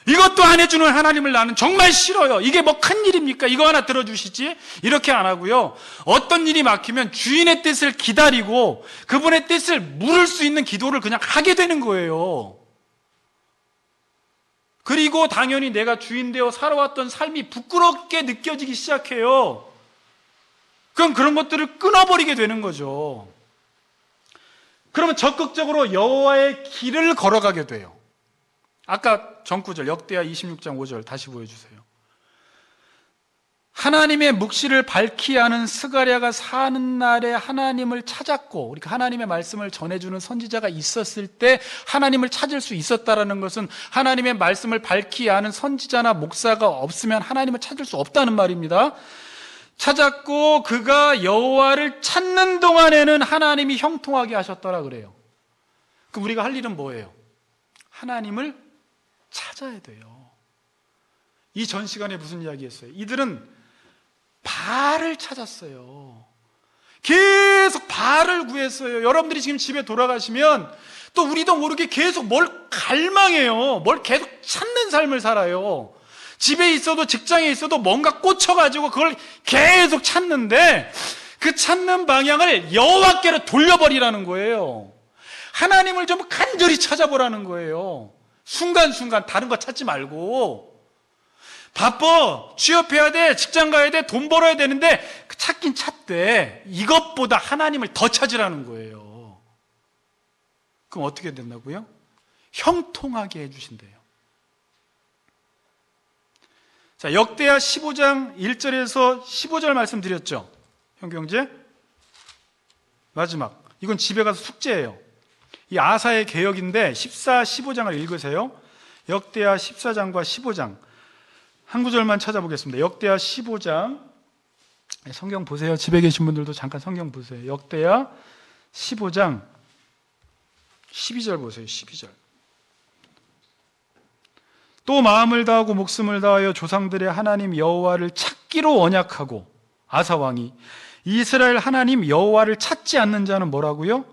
이것도 안 해주는 하나님을 나는 정말 싫어요. 이게 뭐 큰일입니까? 이거 하나 들어주시지? 이렇게 안 하고요, 어떤 일이 막히면 주인의 뜻을 기다리고 그분의 뜻을 물을 수 있는 기도를 그냥 하게 되는 거예요. 그리고 당연히 내가 주인 되어 살아왔던 삶이 부끄럽게 느껴지기 시작해요. 그럼 그런 것들을 끊어버리게 되는 거죠. 그러면 적극적으로 여호와의 길을 걸어가게 돼요. 아까 전구절 역대하 26장 5절 다시 보여주세요. 하나님의 묵시를 밝히 아는 스가랴가 사는 날에 하나님을 찾았고, 그러니까 하나님의 말씀을 전해주는 선지자가 있었을 때 하나님을 찾을 수 있었다는 것은 하나님의 말씀을 밝히 아는 선지자나 목사가 없으면 하나님을 찾을 수 없다는 말입니다. 찾았고 그가 여호와를 찾는 동안에는 하나님이 형통하게 하셨더라 그래요. 그럼 우리가 할 일은 뭐예요? 하나님을 찾아야 돼요. 이 전 시간에 무슨 이야기 했어요? 이들은 바알을 찾았어요. 계속 바알을 구했어요. 여러분들이 지금 집에 돌아가시면 또 우리도 모르게 계속 뭘 갈망해요. 뭘 계속 찾는 삶을 살아요. 집에 있어도 직장에 있어도 뭔가 꽂혀가지고 그걸 계속 찾는데 그 찾는 방향을 여호와께로 돌려버리라는 거예요. 하나님을 좀 간절히 찾아보라는 거예요. 순간순간 다른 거 찾지 말고 바빠, 취업해야 돼, 직장 가야 돼, 돈 벌어야 되는데 찾긴 찾되 이것보다 하나님을 더 찾으라는 거예요. 그럼 어떻게 된다고요? 형통하게 해주신대요. 자, 역대하 15장 1절에서 15절 말씀드렸죠. 형경제 마지막, 이건 집에 가서 숙제예요. 이 아사의 개혁인데 14, 15장을 읽으세요. 역대하 14장과 15장 한 구절만 찾아보겠습니다. 역대하 15장, 성경 보세요. 집에 계신 분들도 잠깐 성경 보세요. 역대하 15장 12절 보세요. 12절. 또 마음을 다하고 목숨을 다하여 조상들의 하나님 여호와를 찾기로 언약하고, 아사 왕이 이스라엘 하나님 여호와를 찾지 않는 자는 뭐라고요?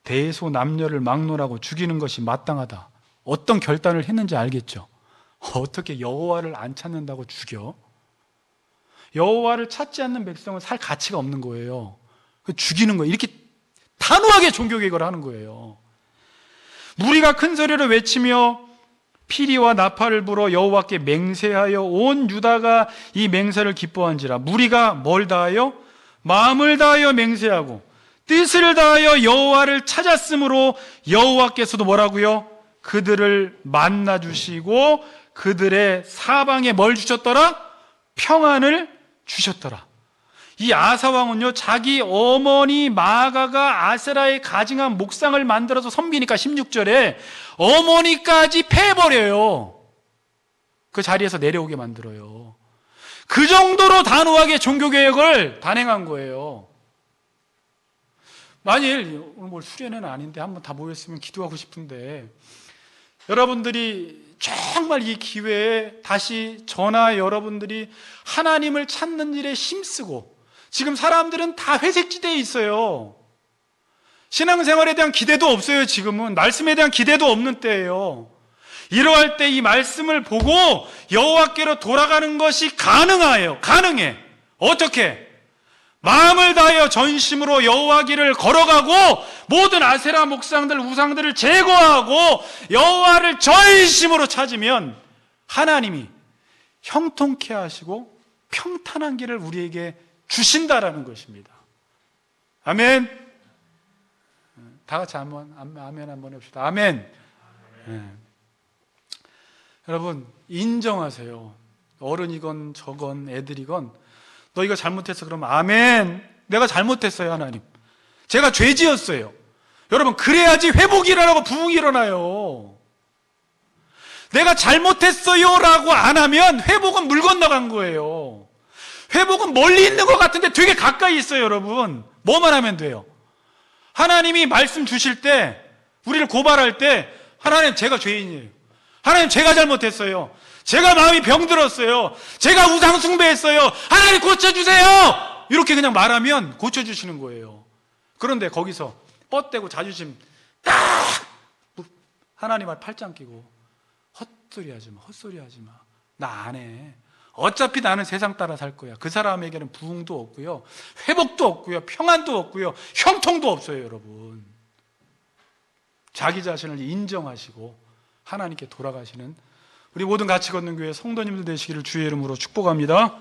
대소 남녀를 막론하고 죽이는 것이 마땅하다. 어떤 결단을 했는지 알겠죠? 어떻게 여호와를 안 찾는다고 죽여? 여호와를 찾지 않는 백성은 살 가치가 없는 거예요. 죽이는 거예요. 이렇게 단호하게 종교개혁을 하는 거예요. 무리가 큰 소리로 외치며 피리와 나팔을 불어 여호와께 맹세하여 온 유다가 이 맹세를 기뻐한지라. 무리가 뭘 다하여? 마음을 다하여 맹세하고 뜻을 다하여 여호와를 찾았으므로 여호와께서도 뭐라고요? 그들을 만나 주시고 그들의 사방에 뭘 주셨더라? 평안을 주셨더라. 이 아사왕은요, 자기 어머니 마아가가 아세라의 가증한 목상을 만들어서 섬기니까 16절에 어머니까지 패버려요. 그 자리에서 내려오게 만들어요. 그 정도로 단호하게 종교개혁을 단행한 거예요. 만일 오늘 뭘 수련회는 아닌데 한번 다 모였으면 기도하고 싶은데, 여러분들이 정말 이 기회에 다시 저나 여러분들이 하나님을 찾는 일에 힘쓰고, 지금 사람들은 다 회색지대에 있어요. 신앙생활에 대한 기대도 없어요. 지금은 말씀에 대한 기대도 없는 때예요. 이러할 때 이 말씀을 보고 여호와께로 돌아가는 것이 가능해. 어떻게? 마음을 다하여 전심으로 여호와 길을 걸어가고 모든 아세라 목상들, 우상들을 제거하고 여호와를 전심으로 찾으면 하나님이 형통케 하시고 평탄한 길을 우리에게 주신다라는 것입니다. 아멘. 다 같이 아멘 한번 해봅시다. 아멘. 네. 여러분, 인정하세요. 어른이건 저건 애들이건 너 이거 잘못했어 그러면 아멘. 내가 잘못했어요. 하나님, 제가 죄 지었어요. 여러분, 그래야지 회복이 일어나고 부흥이 일어나요. 내가 잘못했어요 라고 안 하면 회복은 물 건너간 거예요. 회복은 멀리 있는 것 같은데 되게 가까이 있어요. 여러분, 뭐만 하면 돼요. 하나님이 말씀 주실 때, 우리를 고발할 때, 하나님 제가 죄인이에요. 하나님 제가 잘못했어요. 제가 마음이 병들었어요. 제가 우상 숭배했어요. 하나님 고쳐주세요. 이렇게 그냥 말하면 고쳐주시는 거예요. 그런데 거기서 뻗대고 자존심 딱 하나님 앞 팔짱 끼고 헛소리 하지 마. 나 안 해. 어차피 나는 세상 따라 살 거야. 그 사람에게는 부흥도 없고요, 회복도 없고요, 평안도 없고요, 형통도 없어요. 여러분, 자기 자신을 인정하시고 하나님께 돌아가시는 우리 모든 같이 걷는 교회 성도님들 되시기를 주의 이름으로 축복합니다.